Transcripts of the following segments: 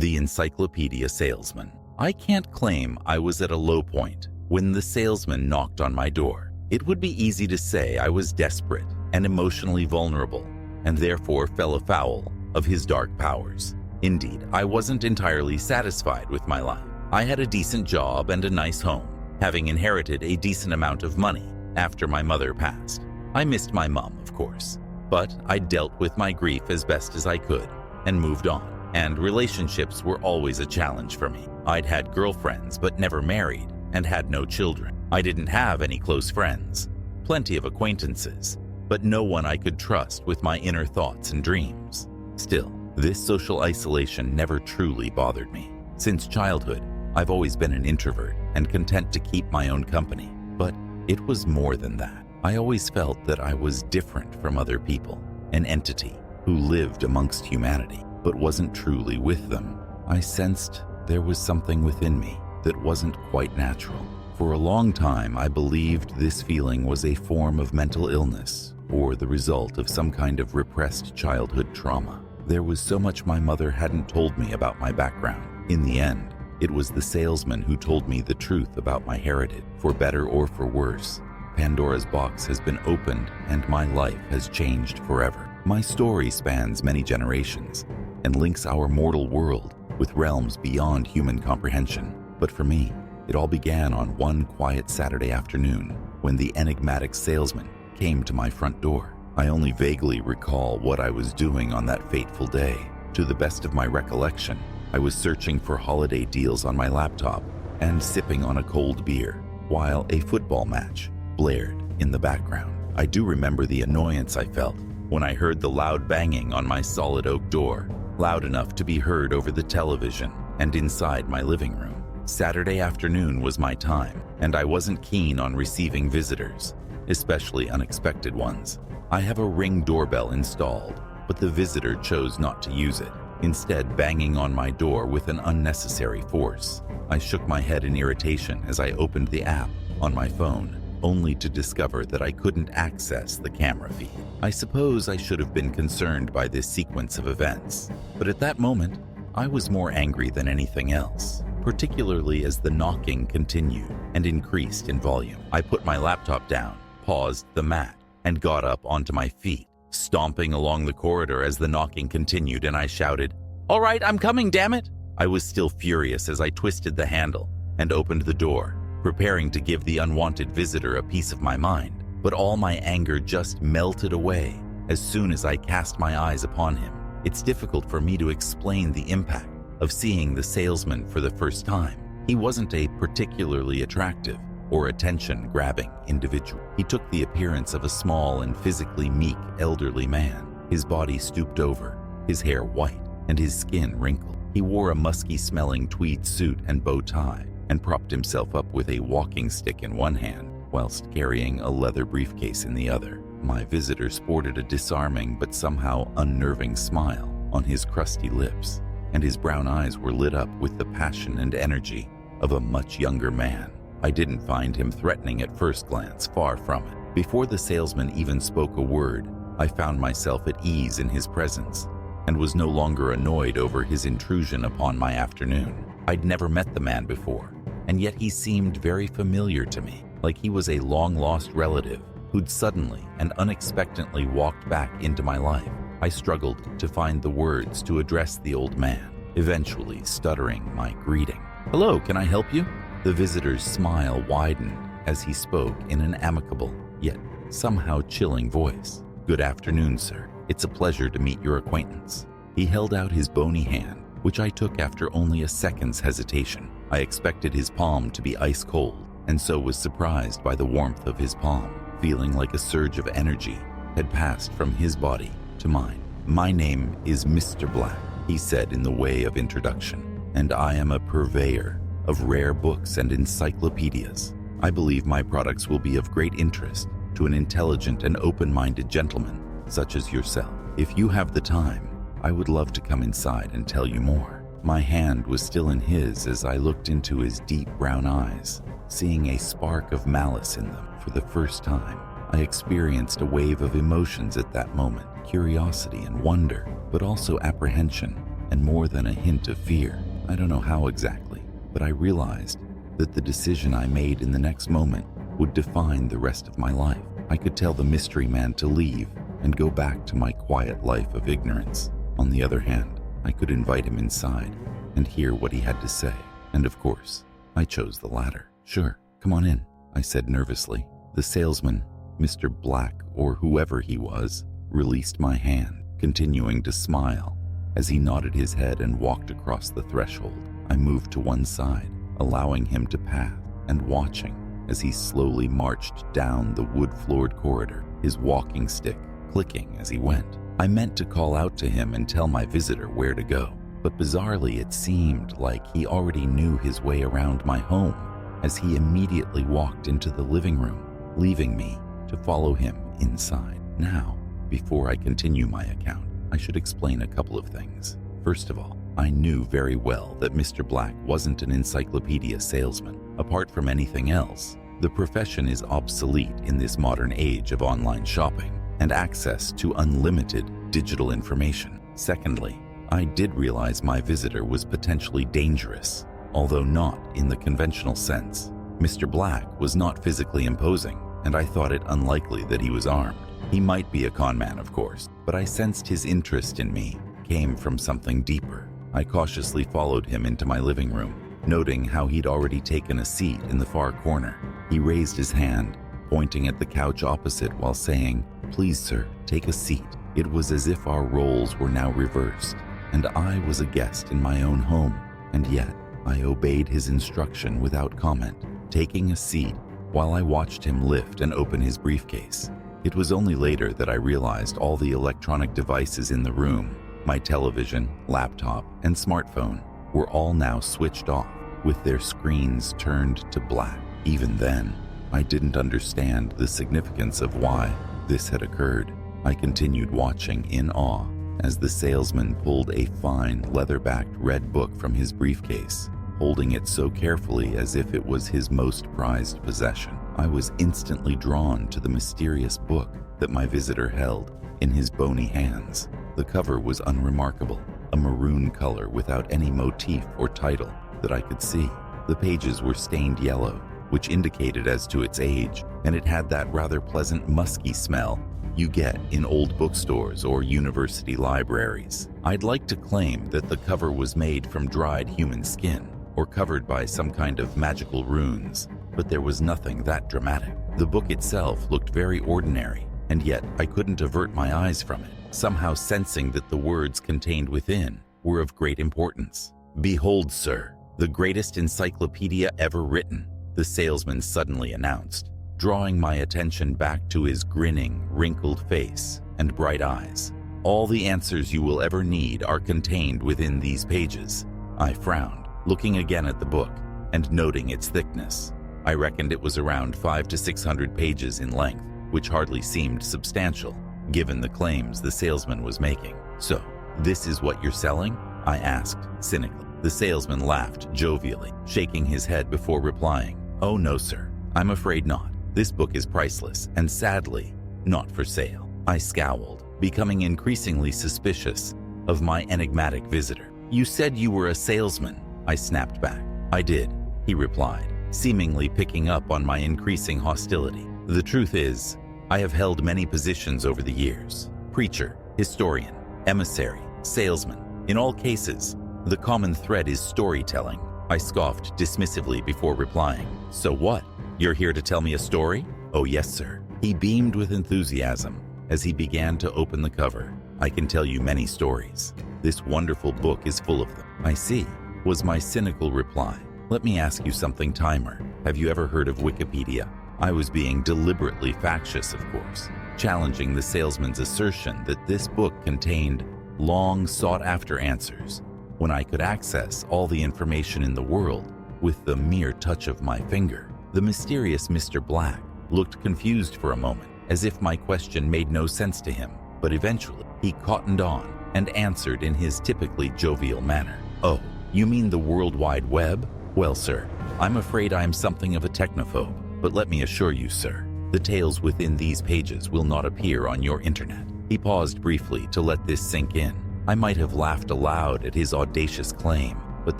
The Encyclopedia Salesman. I can't claim I was at a low point when the salesman knocked on my door. It would be easy to say I was desperate and emotionally vulnerable, and therefore fell afoul of his dark powers. Indeed, I wasn't entirely satisfied with my life. I had a decent job and a nice home, having inherited a decent amount of money after my mother passed. I missed my mom, of course, but I dealt with my grief as best as I could and moved on. And relationships were always a challenge for me. I'd had girlfriends but never married and had no children. I didn't have any close friends, plenty of acquaintances, but no one I could trust with my inner thoughts and dreams. Still, this social isolation never truly bothered me. Since childhood, I've always been an introvert and content to keep my own company. But it was more than that. I always felt that I was different from other people, an entity who lived amongst humanity but wasn't truly with them. I sensed there was something within me that wasn't quite natural. For a long time, I believed this feeling was a form of mental illness or the result of some kind of repressed childhood trauma. There was so much my mother hadn't told me about my background. In the end, it was the salesman who told me the truth about my heritage, for better or for worse. Pandora's box has been opened and my life has changed forever. My story spans many generations and links our mortal world with realms beyond human comprehension. But for me, it all began on one quiet Saturday afternoon when the enigmatic salesman came to my front door. I only vaguely recall what I was doing on that fateful day. To the best of my recollection, I was searching for holiday deals on my laptop and sipping on a cold beer while a football match blared in the background. I do remember the annoyance I felt when I heard the loud banging on my solid oak door, loud enough to be heard over the television and inside my living room. Saturday afternoon was my time, and I wasn't keen on receiving visitors, especially unexpected ones. I have a Ring doorbell installed, but the visitor chose not to use it, instead banging on my door with an unnecessary force. I shook my head in irritation as I opened the app on my phone, only to discover that I couldn't access the camera feed. I suppose I should have been concerned by this sequence of events, but at that moment, I was more angry than anything else, particularly as the knocking continued and increased in volume. I put my laptop down, paused the mat, and got up onto my feet, stomping along the corridor as the knocking continued, and I shouted, "All right, I'm coming, damn it!" I was still furious as I twisted the handle and opened the door, preparing to give the unwanted visitor a piece of my mind. But all my anger just melted away as soon as I cast my eyes upon him. It's difficult for me to explain the impact of seeing the salesman for the first time. He wasn't a particularly attractive or attention-grabbing individual. He took the appearance of a small and physically meek elderly man, his body stooped over, his hair white, and his skin wrinkled. He wore a musky-smelling tweed suit and bow tie, and propped himself up with a walking stick in one hand, whilst carrying a leather briefcase in the other. My visitor sported a disarming but somehow unnerving smile on his crusty lips, and his brown eyes were lit up with the passion and energy of a much younger man. I didn't find him threatening at first glance, far from it. Before the salesman even spoke a word, I found myself at ease in his presence, and was no longer annoyed over his intrusion upon my afternoon. I'd never met the man before, and yet he seemed very familiar to me, like he was a long-lost relative who'd suddenly and unexpectedly walked back into my life. I struggled to find the words to address the old man, eventually stuttering my greeting. "Hello, can I help you?" The visitor's smile widened as he spoke in an amicable, yet somehow chilling voice. "Good afternoon, sir. It's a pleasure to meet your acquaintance." He held out his bony hand, which I took after only a second's hesitation. I expected his palm to be ice cold, and so was surprised by the warmth of his palm, feeling like a surge of energy had passed from his body to mine. "My name is Mr. Black," he said in the way of introduction, "and I am a purveyor of rare books and encyclopedias. I believe my products will be of great interest to an intelligent and open-minded gentleman such as yourself. If you have the time, I would love to come inside and tell you more." My hand was still in his as I looked into his deep brown eyes, seeing a spark of malice in them for the first time. I experienced a wave of emotions at that moment, curiosity and wonder, but also apprehension and more than a hint of fear. I don't know how exactly, but I realized that the decision I made in the next moment would define the rest of my life. I could tell the mystery man to leave and go back to my quiet life of ignorance. On the other hand, I could invite him inside and hear what he had to say. And of course, I chose the latter. "Sure, come on in," I said nervously. The salesman, Mr. Black or whoever he was, released my hand, continuing to smile as he nodded his head and walked across the threshold. I moved to one side, allowing him to pass, and watching as he slowly marched down the wood-floored corridor, his walking stick clicking as he went. I meant to call out to him and tell my visitor where to go, but bizarrely it seemed like he already knew his way around my home as he immediately walked into the living room, leaving me to follow him inside. Now, before I continue my account, I should explain a couple of things. First of all, I knew very well that Mr. Black wasn't an encyclopedia salesman. Apart from anything else, the profession is obsolete in this modern age of online shopping and access to unlimited digital information. Secondly, I did realize my visitor was potentially dangerous, although not in the conventional sense. Mr. Black was not physically imposing, and I thought it unlikely that he was armed. He might be a con man, of course, but I sensed his interest in me came from something deeper. I cautiously followed him into my living room, noting how he'd already taken a seat in the far corner. He raised his hand, pointing at the couch opposite while saying, "Please, sir, take a seat." It was as if our roles were now reversed, and I was a guest in my own home, and yet I obeyed his instruction without comment, taking a seat while I watched him lift and open his briefcase. It was only later that I realized all the electronic devices in the room, my television, laptop, and smartphone, were all now switched off, with their screens turned to black. Even then, I didn't understand the significance of why this had occurred. I continued watching in awe as the salesman pulled a fine, leather-backed red book from his briefcase, holding it so carefully as if it was his most prized possession. I was instantly drawn to the mysterious book that my visitor held in his bony hands. The cover was unremarkable, a maroon color without any motif or title that I could see. The pages were stained yellow, which indicated as to its age, and it had that rather pleasant musky smell you get in old bookstores or university libraries. I'd like to claim that the cover was made from dried human skin or covered by some kind of magical runes, but there was nothing that dramatic. The book itself looked very ordinary, and yet I couldn't avert my eyes from it, somehow sensing that the words contained within were of great importance. "Behold, sir, the greatest encyclopedia ever written," the salesman suddenly announced, drawing my attention back to his grinning, wrinkled face and bright eyes. "All the answers you will ever need are contained within these pages." I frowned, looking again at the book and noting its thickness. I reckoned it was around 500 to 600 pages in length, which hardly seemed substantial, given the claims the salesman was making. "So, this is what you're selling?" I asked cynically. The salesman laughed jovially, shaking his head before replying, "Oh no, sir, I'm afraid not. This book is priceless and sadly not for sale." I scowled, becoming increasingly suspicious of my enigmatic visitor. "You said you were a salesman," I snapped back. "I did," he replied, seemingly picking up on my increasing hostility. "The truth is, I have held many positions over the years: preacher, historian, emissary, salesman. In all cases, the common thread is storytelling." I scoffed dismissively before replying, "So what? You're here to tell me a story?" "Oh yes, sir." He beamed with enthusiasm as he began to open the cover. "I can tell you many stories. This wonderful book is full of them." "I see," was my cynical reply. "Let me ask you something, Timer. Have you ever heard of Wikipedia?" I was being deliberately facetious, of course, challenging the salesman's assertion that this book contained long sought-after answers when I could access all the information in the world with the mere touch of my finger. The mysterious Mr. Black looked confused for a moment, as if my question made no sense to him, but eventually he cottoned on and answered in his typically jovial manner. "Oh, you mean the World Wide Web? Well, sir, I'm afraid I'm something of a technophobe, but let me assure you, sir, the tales within these pages will not appear on your internet." He paused briefly to let this sink in, I might have laughed aloud at his audacious claim, but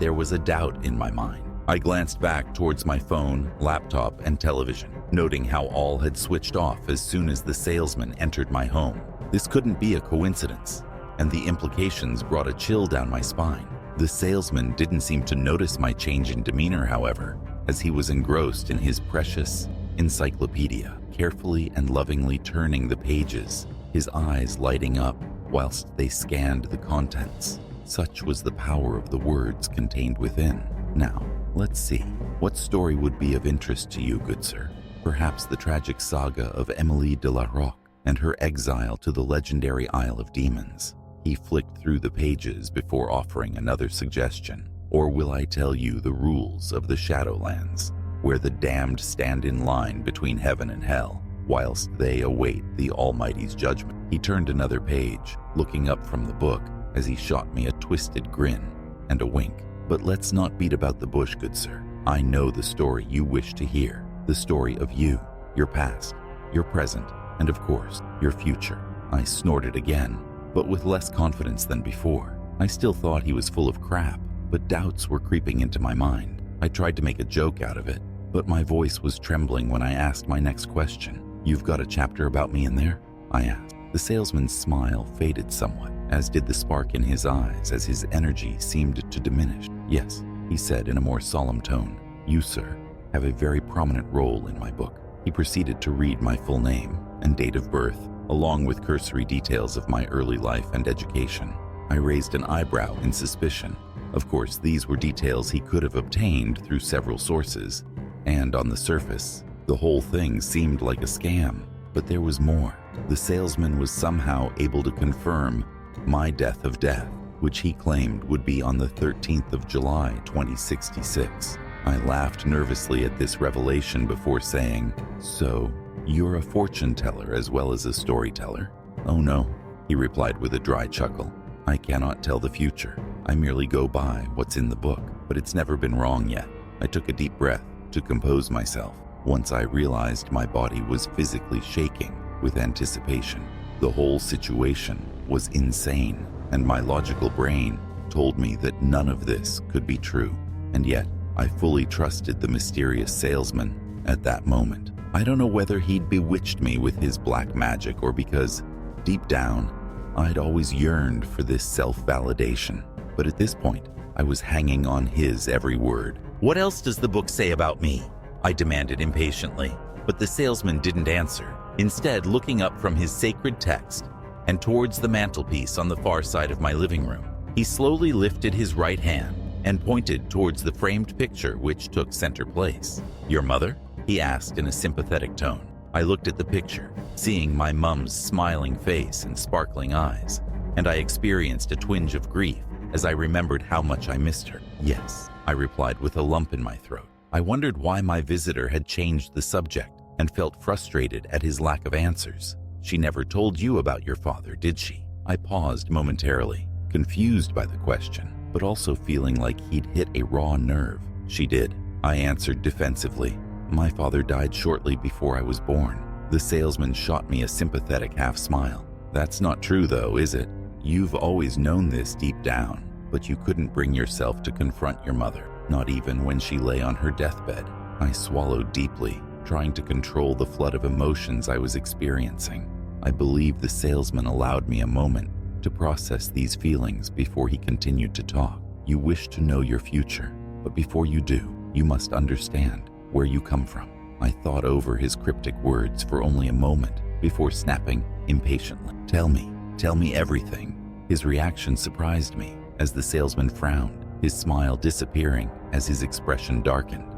there was a doubt in my mind. I glanced back towards my phone, laptop, and television, noting how all had switched off as soon as the salesman entered my home. This couldn't be a coincidence, and the implications brought a chill down my spine. The salesman didn't seem to notice my change in demeanor, however, as he was engrossed in his precious encyclopedia, carefully and lovingly turning the pages, his eyes lighting up whilst they scanned the contents. Such was the power of the words contained within. Now, let's see. What story would be of interest to you, good sir? Perhaps the tragic saga of Emily de la Roque and her exile to the legendary Isle of Demons. He flicked through the pages before offering another suggestion. Or will I tell you the rules of the Shadowlands, where the damned stand in line between heaven and hell, whilst they await the Almighty's judgment? He turned another page, looking up from the book as he shot me a twisted grin and a wink. But let's not beat about the bush, good sir. I know the story you wish to hear, the story of you, your past, your present, and of course, your future. I snorted again, but with less confidence than before. I still thought he was full of crap, but doubts were creeping into my mind. I tried to make a joke out of it, but my voice was trembling when I asked my next question. You've got a chapter about me in there? I asked. The salesman's smile faded somewhat, as did the spark in his eyes as his energy seemed to diminish. Yes, he said in a more solemn tone. You, sir, have a very prominent role in my book. He proceeded to read my full name and date of birth, along with cursory details of my early life and education. I raised an eyebrow in suspicion. Of course, these were details he could have obtained through several sources, and on the surface, the whole thing seemed like a scam. But there was more. The salesman was somehow able to confirm my death of death, which he claimed would be on the 13th of July, 2066. I laughed nervously at this revelation before saying, So, you're a fortune teller as well as a storyteller? Oh no, he replied with a dry chuckle. I cannot tell the future. I merely go by what's in the book, but it's never been wrong yet. I took a deep breath to compose myself once I realized my body was physically shaking with anticipation. The whole situation was insane, and my logical brain told me that none of this could be true. And yet, I fully trusted the mysterious salesman at that moment. I don't know whether he'd bewitched me with his black magic or because, deep down, I'd always yearned for this self-validation. But at this point, I was hanging on his every word. What else does the book say about me? I demanded impatiently, but the salesman didn't answer, instead looking up from his sacred text and towards the mantelpiece on the far side of my living room. He slowly lifted his right hand and pointed towards the framed picture which took center place. Your mother? He asked in a sympathetic tone. I looked at the picture, seeing my mum's smiling face and sparkling eyes, and I experienced a twinge of grief as I remembered how much I missed her. Yes, I replied with a lump in my throat. I wondered why my visitor had changed the subject and felt frustrated at his lack of answers. She never told you about your father, did she? I paused momentarily, confused by the question, but also feeling like he'd hit a raw nerve. She did. I answered defensively. My father died shortly before I was born. The salesman shot me a sympathetic half smile. That's not true though, is it? You've always known this deep down, but you couldn't bring yourself to confront your mother, not even when she lay on her deathbed. I swallowed deeply, trying to control the flood of emotions I was experiencing. I believe the salesman allowed me a moment to process these feelings before he continued to talk. You wish to know your future, but before you do, you must understand where you come from. I thought over his cryptic words for only a moment before snapping impatiently. Tell me everything. His reaction surprised me as the salesman frowned, his smile disappearing as his expression darkened.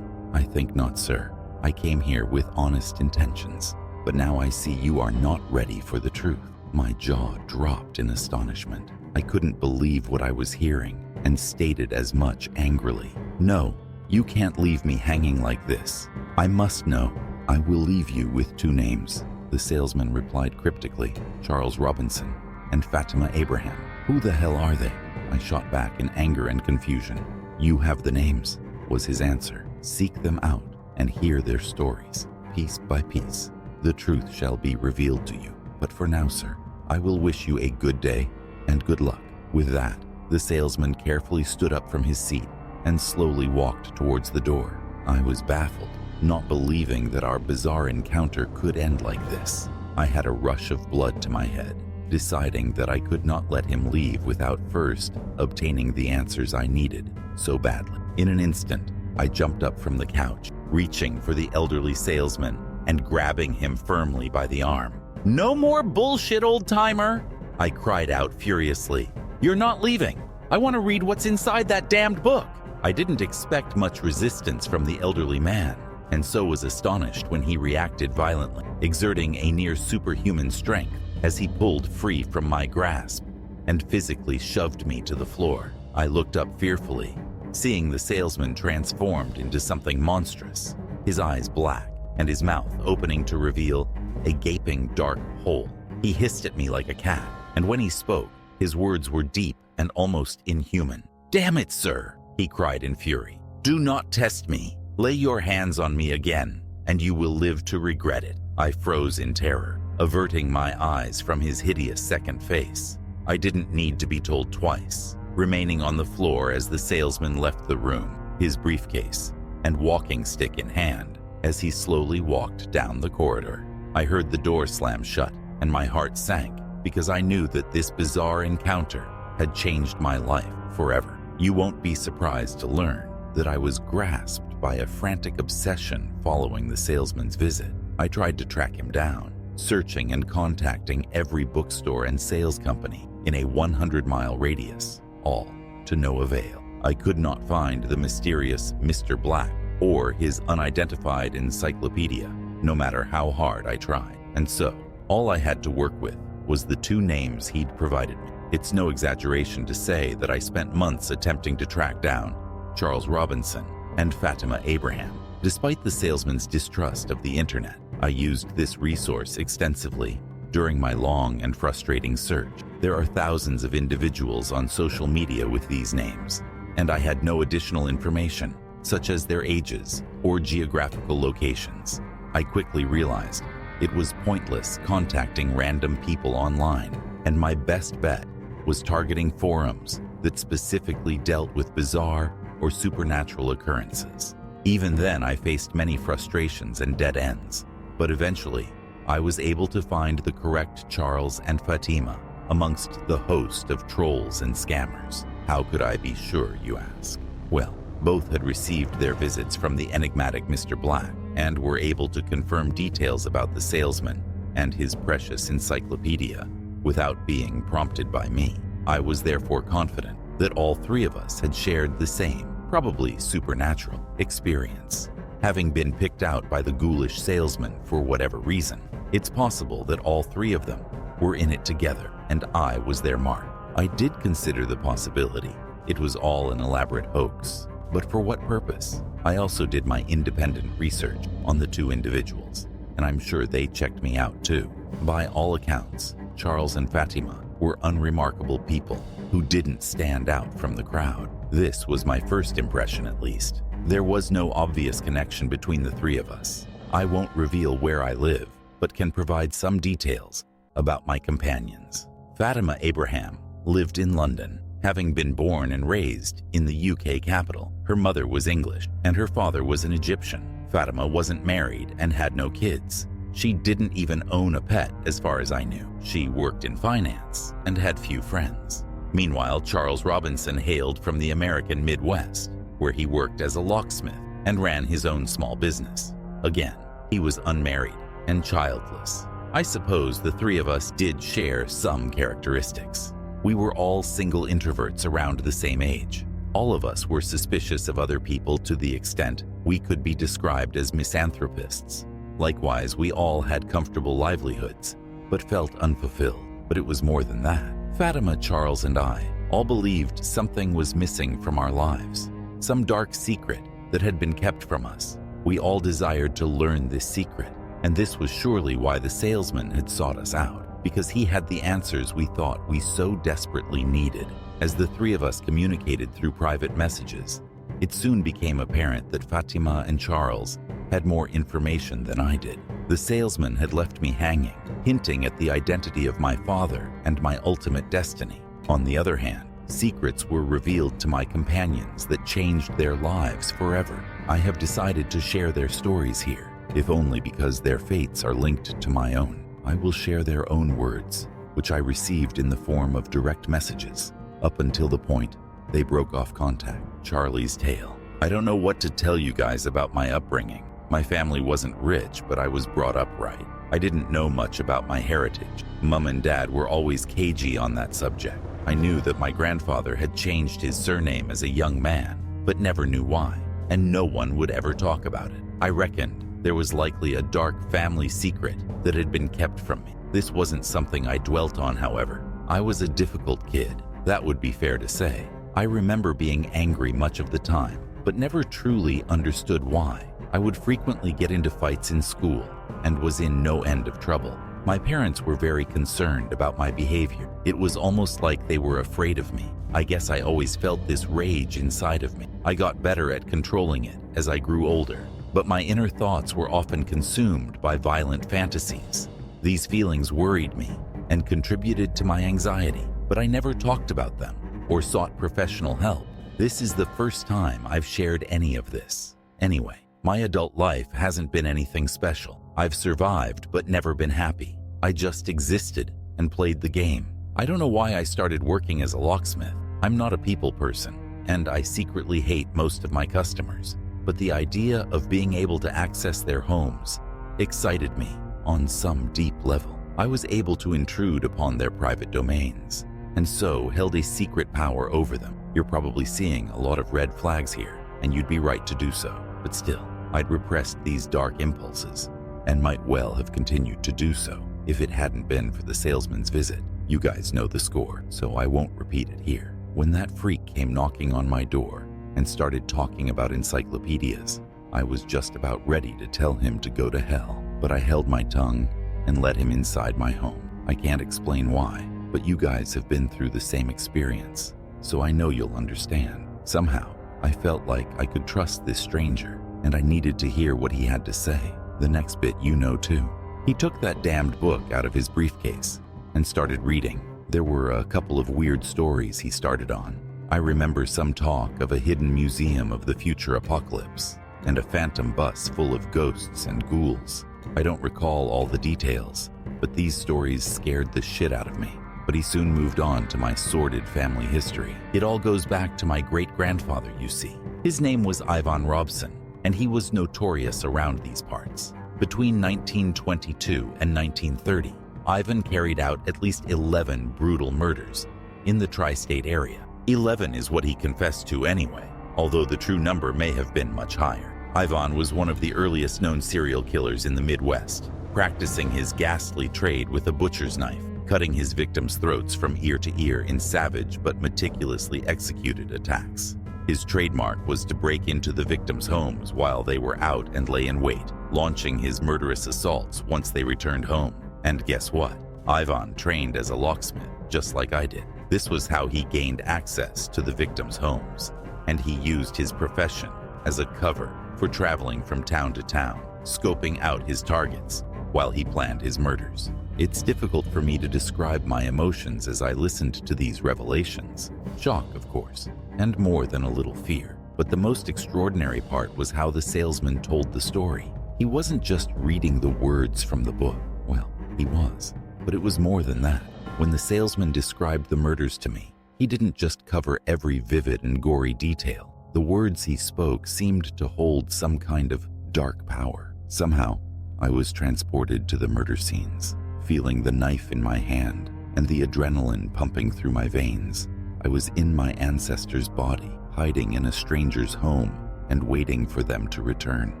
I think not, sir. I came here with honest intentions, but now I see you are not ready for the truth. My jaw dropped in astonishment. I couldn't believe what I was hearing and stated as much angrily. No, you can't leave me hanging like this. I must know. I will leave you with 2 names. The salesman replied cryptically, Charles Robinson and Fatima Abraham. Who the hell are they? I shot back in anger and confusion. You have the names, was his answer. Seek them out and hear their stories, piece by piece. The truth shall be revealed to you. But for now, sir, I will wish you a good day and good luck." With that, the salesman carefully stood up from his seat and slowly walked towards the door. I was baffled, not believing that our bizarre encounter could end like this. I had a rush of blood to my head, deciding that I could not let him leave without first obtaining the answers I needed so badly. In an instant, I jumped up from the couch, reaching for the elderly salesman and grabbing him firmly by the arm. "No more bullshit, old-timer!" I cried out furiously. "You're not leaving. I want to read what's inside that damned book." I didn't expect much resistance from the elderly man, and so was astonished when he reacted violently, exerting a near superhuman strength as he pulled free from my grasp and physically shoved me to the floor. I looked up fearfully, seeing the salesman transformed into something monstrous, his eyes black and his mouth opening to reveal a gaping dark hole. He hissed at me like a cat, and when he spoke, his words were deep and almost inhuman. "Damn it, sir," he cried in fury. "Do not test me. Lay your hands on me again, and you will live to regret it." I froze in terror, averting my eyes from his hideous second face. I didn't need to be told twice, remaining on the floor as the salesman left the room, his briefcase and walking stick in hand, as he slowly walked down the corridor. I heard the door slam shut, and my heart sank because I knew that this bizarre encounter had changed my life forever. You won't be surprised to learn that I was grasped by a frantic obsession following the salesman's visit. I tried to track him down, searching and contacting every bookstore and sales company in a 100-mile radius, all to no avail. I could not find the mysterious Mr. Black or his unidentified encyclopedia, no matter how hard I tried. And so, all I had to work with was the two names he'd provided me. It's no exaggeration to say that I spent months attempting to track down Charles Robinson and Fatima Abraham. Despite the salesman's distrust of the internet, I used this resource extensively during my long and frustrating search. There are thousands of individuals on social media with these names, and I had no additional information, such as their ages or geographical locations. I quickly realized it was pointless contacting random people online, and my best bet was targeting forums that specifically dealt with bizarre or supernatural occurrences. Even then, I faced many frustrations and dead ends, but eventually, I was able to find the correct Charles and Fatima amongst the host of trolls and scammers. How could I be sure, you ask? Well, both had received their visits from the enigmatic Mr. Black and were able to confirm details about the salesman and his precious encyclopedia without being prompted by me. I was therefore confident that all three of us had shared the same, probably supernatural, experience. Having been picked out by the ghoulish salesman for whatever reason, it's possible that all three of them were in it together and I was their mark. I did consider the possibility it was all an elaborate hoax, but for what purpose? I also did my independent research on the two individuals, and I'm sure they checked me out too. By all accounts, Charles and Fatima were unremarkable people who didn't stand out from the crowd. This was my first impression, at least. There was no obvious connection between the three of us. I won't reveal where I live, but can provide some details about my companions. Fatima Abraham lived in London, having been born and raised in the UK capital. Her mother was English and her father was an Egyptian. Fatima wasn't married and had no kids. She didn't even own a pet as far as I knew. She worked in finance and had few friends. Meanwhile, Charles Robinson hailed from the American Midwest, where he worked as a locksmith and ran his own small business. Again, he was unmarried and childless. I suppose the three of us did share some characteristics. We were all single introverts around the same age. All of us were suspicious of other people to the extent we could be described as misanthropists. Likewise, we all had comfortable livelihoods, but felt unfulfilled. But it was more than that. Fatima, Charles, and I all believed something was missing from our lives, some dark secret that had been kept from us. We all desired to learn this secret, and this was surely why the salesman had sought us out, because he had the answers we thought we so desperately needed. As the three of us communicated through private messages, it soon became apparent that Fatima and Charles had more information than I did. The salesman had left me hanging, hinting at the identity of my father and my ultimate destiny. On the other hand, secrets were revealed to my companions that changed their lives forever. I have decided to share their stories here, if only because their fates are linked to my own. I will share their own words, which I received in the form of direct messages, up until the point they broke off contact. Charlie's tale. I don't know what to tell you guys about my upbringing. My family wasn't rich, but I was brought up right. I didn't know much about my heritage. Mom and Dad were always cagey on that subject. I knew that my grandfather had changed his surname as a young man, but never knew why, and no one would ever talk about it. I reckoned there was likely a dark family secret that had been kept from me. This wasn't something I dwelt on, however. I was a difficult kid, that would be fair to say. I remember being angry much of the time, but never truly understood why. I would frequently get into fights in school and was in no end of trouble. My parents were very concerned about my behavior. It was almost like they were afraid of me. I guess I always felt this rage inside of me. I got better at controlling it as I grew older, but my inner thoughts were often consumed by violent fantasies. These feelings worried me and contributed to my anxiety, but I never talked about them or sought professional help. This is the first time I've shared any of this. Anyway, my adult life hasn't been anything special. I've survived but never been happy. I just existed and played the game. I don't know why I started working as a locksmith. I'm not a people person, and I secretly hate most of my customers. But the idea of being able to access their homes excited me on some deep level. I was able to intrude upon their private domains, and so held a secret power over them. You're probably seeing a lot of red flags here, and you'd be right to do so. But still, I'd repressed these dark impulses, and might well have continued to do so if it hadn't been for the salesman's visit. You guys know the score, so I won't repeat it here. When that freak came knocking on my door and started talking about encyclopedias, I was just about ready to tell him to go to hell, but I held my tongue and let him inside my home. I can't explain why, but you guys have been through the same experience, so I know you'll understand. Somehow, I felt like I could trust this stranger, and I needed to hear what he had to say. The next bit you know too. He took that damned book out of his briefcase and started reading. There were a couple of weird stories he started on. I remember some talk of a hidden museum of the future apocalypse and a phantom bus full of ghosts and ghouls. I don't recall all the details, but these stories scared the shit out of me. But he soon moved on to my sordid family history. It all goes back to my great-grandfather, you see. His name was Ivan Robson, and he was notorious around these parts. Between 1922 and 1930, Ivan carried out at least 11 brutal murders in the tri-state area. 11 is what he confessed to anyway, although the true number may have been much higher. Ivan was one of the earliest known serial killers in the Midwest, practicing his ghastly trade with a butcher's knife, cutting his victims' throats from ear to ear in savage but meticulously executed attacks. His trademark was to break into the victims' homes while they were out and lay in wait, launching his murderous assaults once they returned home. And guess what? Ivan trained as a locksmith, just like I did. This was how he gained access to the victims' homes, and he used his profession as a cover for traveling from town to town, scoping out his targets while he planned his murders. It's difficult for me to describe my emotions as I listened to these revelations. Shock, of course, and more than a little fear. But the most extraordinary part was how the salesman told the story. He wasn't just reading the words from the book. Well, he was, but it was more than that. When the salesman described the murders to me, he didn't just cover every vivid and gory detail. The words he spoke seemed to hold some kind of dark power. Somehow, I was transported to the murder scenes, feeling the knife in my hand and the adrenaline pumping through my veins. I was in my ancestor's body, hiding in a stranger's home and waiting for them to return.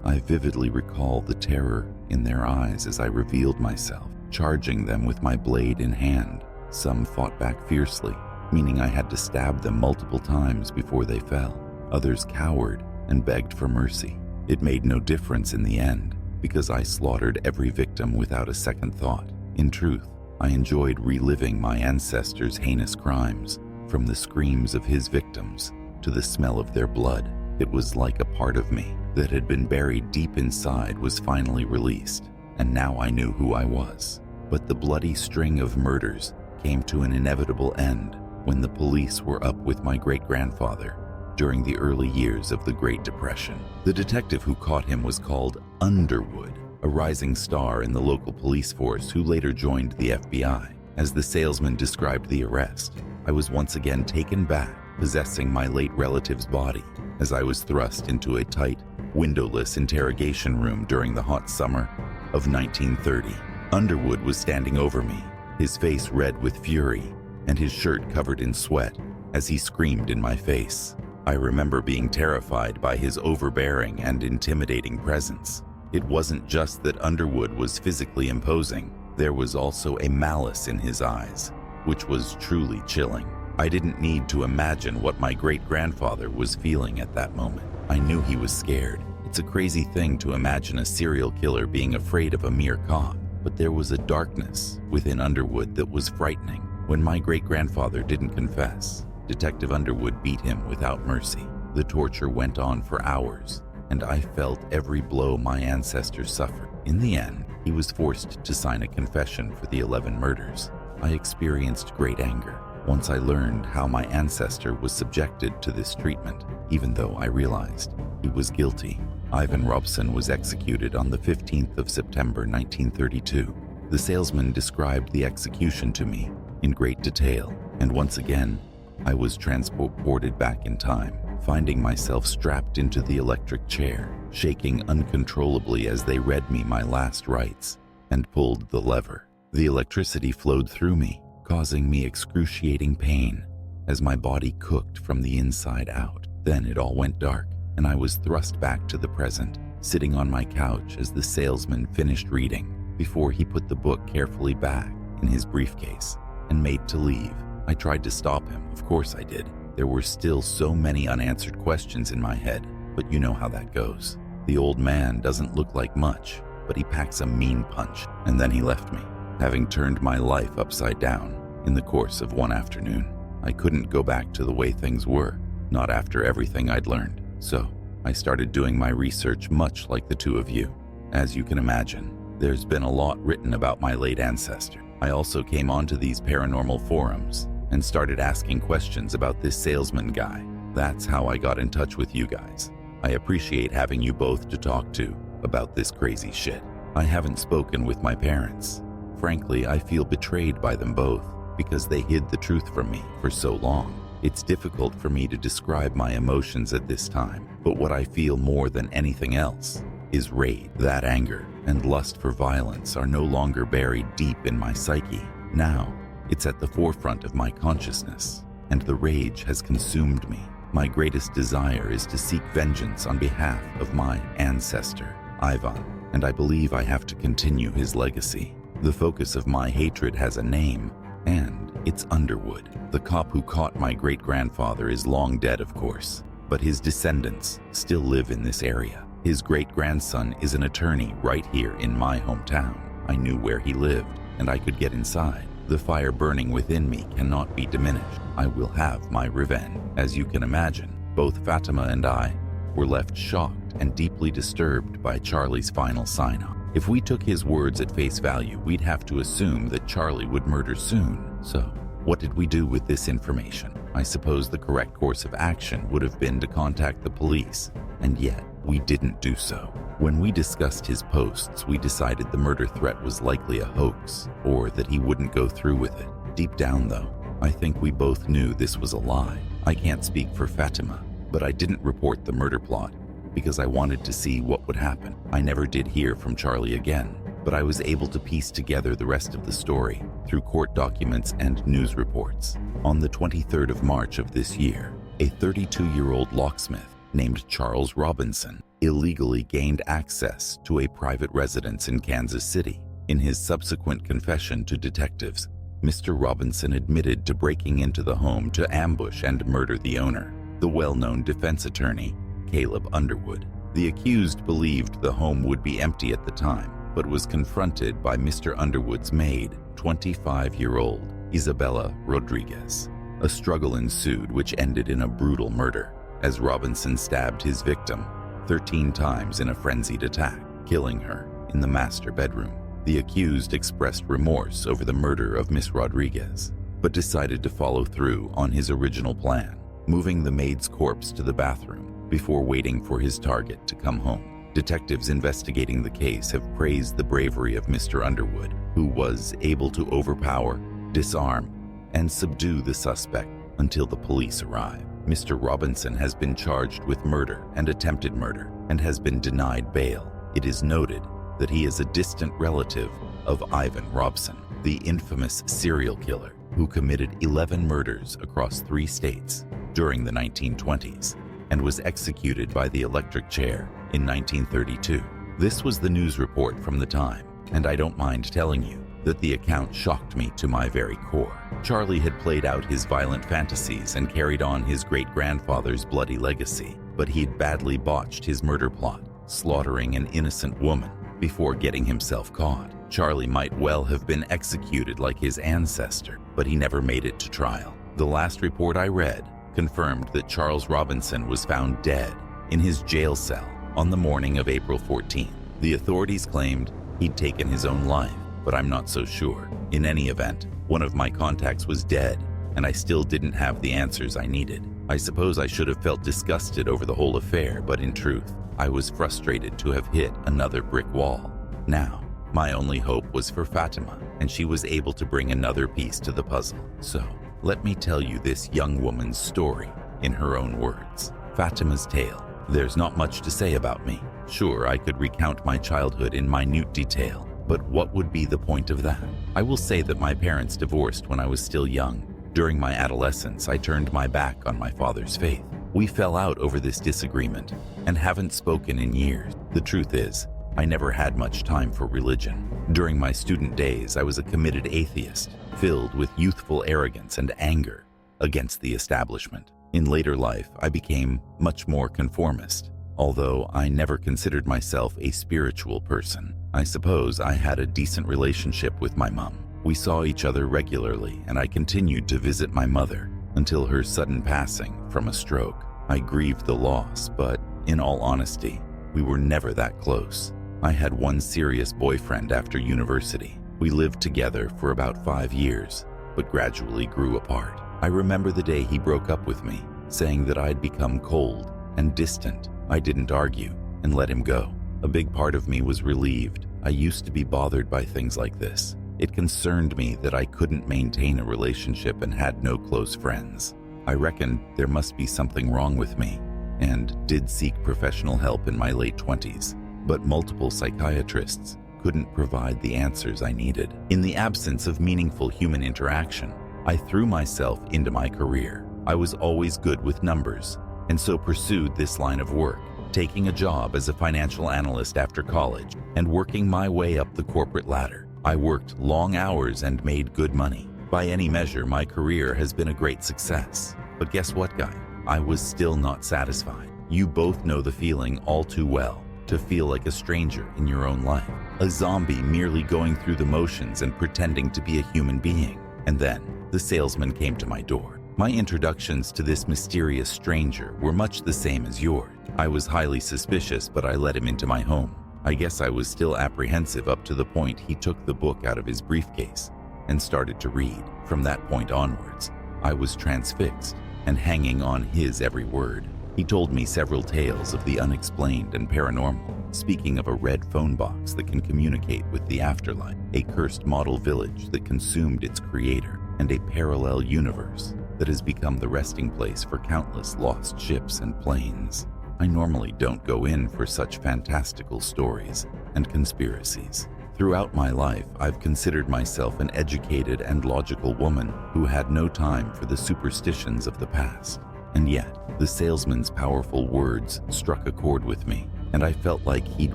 I vividly recall the terror in their eyes as I revealed myself, charging them with my blade in hand. Some fought back fiercely, meaning I had to stab them multiple times before they fell. Others cowered and begged for mercy. It made no difference in the end, because I slaughtered every victim without a second thought. In truth, I enjoyed reliving my ancestors' heinous crimes, from the screams of his victims to the smell of their blood. It was like a part of me that had been buried deep inside was finally released, and now I knew who I was. But the bloody string of murders came to an inevitable end when the police were up with my great-grandfather during the early years of the Great Depression. The detective who caught him was called Underwood, a rising star in the local police force who later joined the FBI. As the salesman described the arrest, I was once again taken back, possessing my late relative's body, as I was thrust into a tight, windowless interrogation room during the hot summer of 1930. Underwood was standing over me, his face red with fury, and his shirt covered in sweat, as he screamed in my face. I remember being terrified by his overbearing and intimidating presence. It wasn't just that Underwood was physically imposing, there was also a malice in his eyes, which was truly chilling. I didn't need to imagine what my great-grandfather was feeling at that moment. I knew he was scared. It's a crazy thing to imagine a serial killer being afraid of a mere cop, but there was a darkness within Underwood that was frightening. When my great-grandfather didn't confess, Detective Underwood beat him without mercy. The torture went on for hours, and I felt every blow my ancestors suffered. In the end, he was forced to sign a confession for the 11 murders. I experienced great anger once I learned how my ancestor was subjected to this treatment, even though I realized he was guilty. Ivan Robson was executed on the 15th of September 1932. The salesman described the execution to me in great detail, and once again, I was transported back in time, finding myself strapped into the electric chair, shaking uncontrollably as they read me my last rites and pulled the lever. The electricity flowed through me, causing me excruciating pain as my body cooked from the inside out. Then it all went dark, and I was thrust back to the present, sitting on my couch as the salesman finished reading before he put the book carefully back in his briefcase and made to leave. I tried to stop him, of course I did. There were still so many unanswered questions in my head, but you know how that goes. The old man doesn't look like much, but he packs a mean punch, and then he left me, having turned my life upside down in the course of one afternoon. I couldn't go back to the way things were, not after everything I'd learned. So I started doing my research much like the two of you. As you can imagine, there's been a lot written about my late ancestor. I also came onto these paranormal forums and started asking questions about this salesman guy. That's how I got in touch with you guys. I appreciate having you both to talk to about this crazy shit. I haven't spoken with my parents. Frankly, I feel betrayed by them both because they hid the truth from me for so long. It's difficult for me to describe my emotions at this time, but what I feel more than anything else is rage. That anger and lust for violence are no longer buried deep in my psyche. Now, it's at the forefront of my consciousness, and the rage has consumed me. My greatest desire is to seek vengeance on behalf of my ancestor, Ivan, and I believe I have to continue his legacy. The focus of my hatred has a name, and it's Underwood. The cop who caught my great-grandfather is long dead, of course, but his descendants still live in this area. His great-grandson is an attorney right here in my hometown. I knew where he lived, and I could get inside. The fire burning within me cannot be diminished. I will have my revenge. As you can imagine, both Fatima and I were left shocked and deeply disturbed by Charlie's final sign-off. If we took his words at face value, we'd have to assume that Charlie would murder soon. So, what did we do with this information? I suppose the correct course of action would have been to contact the police, and yet we didn't do so. When we discussed his posts, we decided the murder threat was likely a hoax, or that he wouldn't go through with it. Deep down, though, I think we both knew this was a lie. I can't speak for Fatima, but I didn't report the murder plot because I wanted to see what would happen. I never did hear from Charlie again, but I was able to piece together the rest of the story through court documents and news reports. On the 23rd of March of this year, a 32-year-old locksmith named Charles Robinson illegally gained access to a private residence in Kansas City. In his subsequent confession to detectives, Mr. Robinson admitted to breaking into the home to ambush and murder the owner, the well-known defense attorney, Caleb Underwood. The accused believed the home would be empty at the time, but was confronted by Mr. Underwood's maid, 25-year-old Isabella Rodriguez. A struggle ensued which ended in a brutal murder, as Robinson stabbed his victim 13 times in a frenzied attack, killing her in the master bedroom. The accused expressed remorse over the murder of Miss Rodriguez but decided to follow through on his original plan, moving the maid's corpse to the bathroom before waiting for his target to come home. Detectives investigating the case have praised the bravery of Mr. Underwood, who was able to overpower, disarm, and subdue the suspect until the police arrived. Mr. Robinson has been charged with murder and attempted murder and has been denied bail. It is noted that he is a distant relative of Ivan Robson, the infamous serial killer who committed 11 murders across 3 states during the 1920s and was executed by the electric chair in 1932. This was the news report from the time, and I don't mind telling you that the account shocked me to my very core. Charlie had played out his violent fantasies and carried on his great-grandfather's bloody legacy, but he'd badly botched his murder plot, slaughtering an innocent woman before getting himself caught. Charlie might well have been executed like his ancestor, but he never made it to trial. The last report I read confirmed that Charles Robinson was found dead in his jail cell on the morning of April 14. The authorities claimed he'd taken his own life, but I'm not so sure. In any event, one of my contacts was dead, and I still didn't have the answers I needed. I suppose I should have felt disgusted over the whole affair, but in truth, I was frustrated to have hit another brick wall. Now, my only hope was for Fatima, and she was able to bring another piece to the puzzle. So, let me tell you this young woman's story in her own words. Fatima's tale. There's not much to say about me. Sure, I could recount my childhood in minute detail, but what would be the point of that? I will say that my parents divorced when I was still young. During my adolescence, I turned my back on my father's faith. We fell out over this disagreement and haven't spoken in years. The truth is, I never had much time for religion. During my student days, I was a committed atheist, filled with youthful arrogance and anger against the establishment. In later life, I became much more conformist, although I never considered myself a spiritual person. I suppose I had a decent relationship with my mom. We saw each other regularly, and I continued to visit my mother until her sudden passing from a stroke. I grieved the loss, but in all honesty, we were never that close. I had one serious boyfriend after university. We lived together for about 5 years, but gradually grew apart. I remember the day he broke up with me, saying that I'd become cold and distant. I didn't argue and let him go. A big part of me was relieved. I used to be bothered by things like this. It concerned me that I couldn't maintain a relationship and had no close friends. I reckoned there must be something wrong with me, and did seek professional help in my late 20s. But multiple psychiatrists couldn't provide the answers I needed. In the absence of meaningful human interaction, I threw myself into my career. I was always good with numbers, and so pursued this line of work, taking a job as a financial analyst after college and working my way up the corporate ladder. I worked long hours and made good money. By any measure, my career has been a great success. But guess what, guy? I was still not satisfied. You both know the feeling all too well, to feel like a stranger in your own life, a zombie merely going through the motions and pretending to be a human being. And then, the salesman came to my door. My introductions to this mysterious stranger were much the same as yours. I was highly suspicious, but I let him into my home. I guess I was still apprehensive up to the point he took the book out of his briefcase and started to read. From that point onwards, I was transfixed and hanging on his every word. He told me several tales of the unexplained and paranormal, speaking of a red phone box that can communicate with the afterlife, a cursed model village that consumed its creator, and a parallel universe that has become the resting place for countless lost ships and planes. I normally don't go in for such fantastical stories and conspiracies. Throughout my life, I've considered myself an educated and logical woman who had no time for the superstitions of the past. And yet, the salesman's powerful words struck a chord with me, and I felt like he'd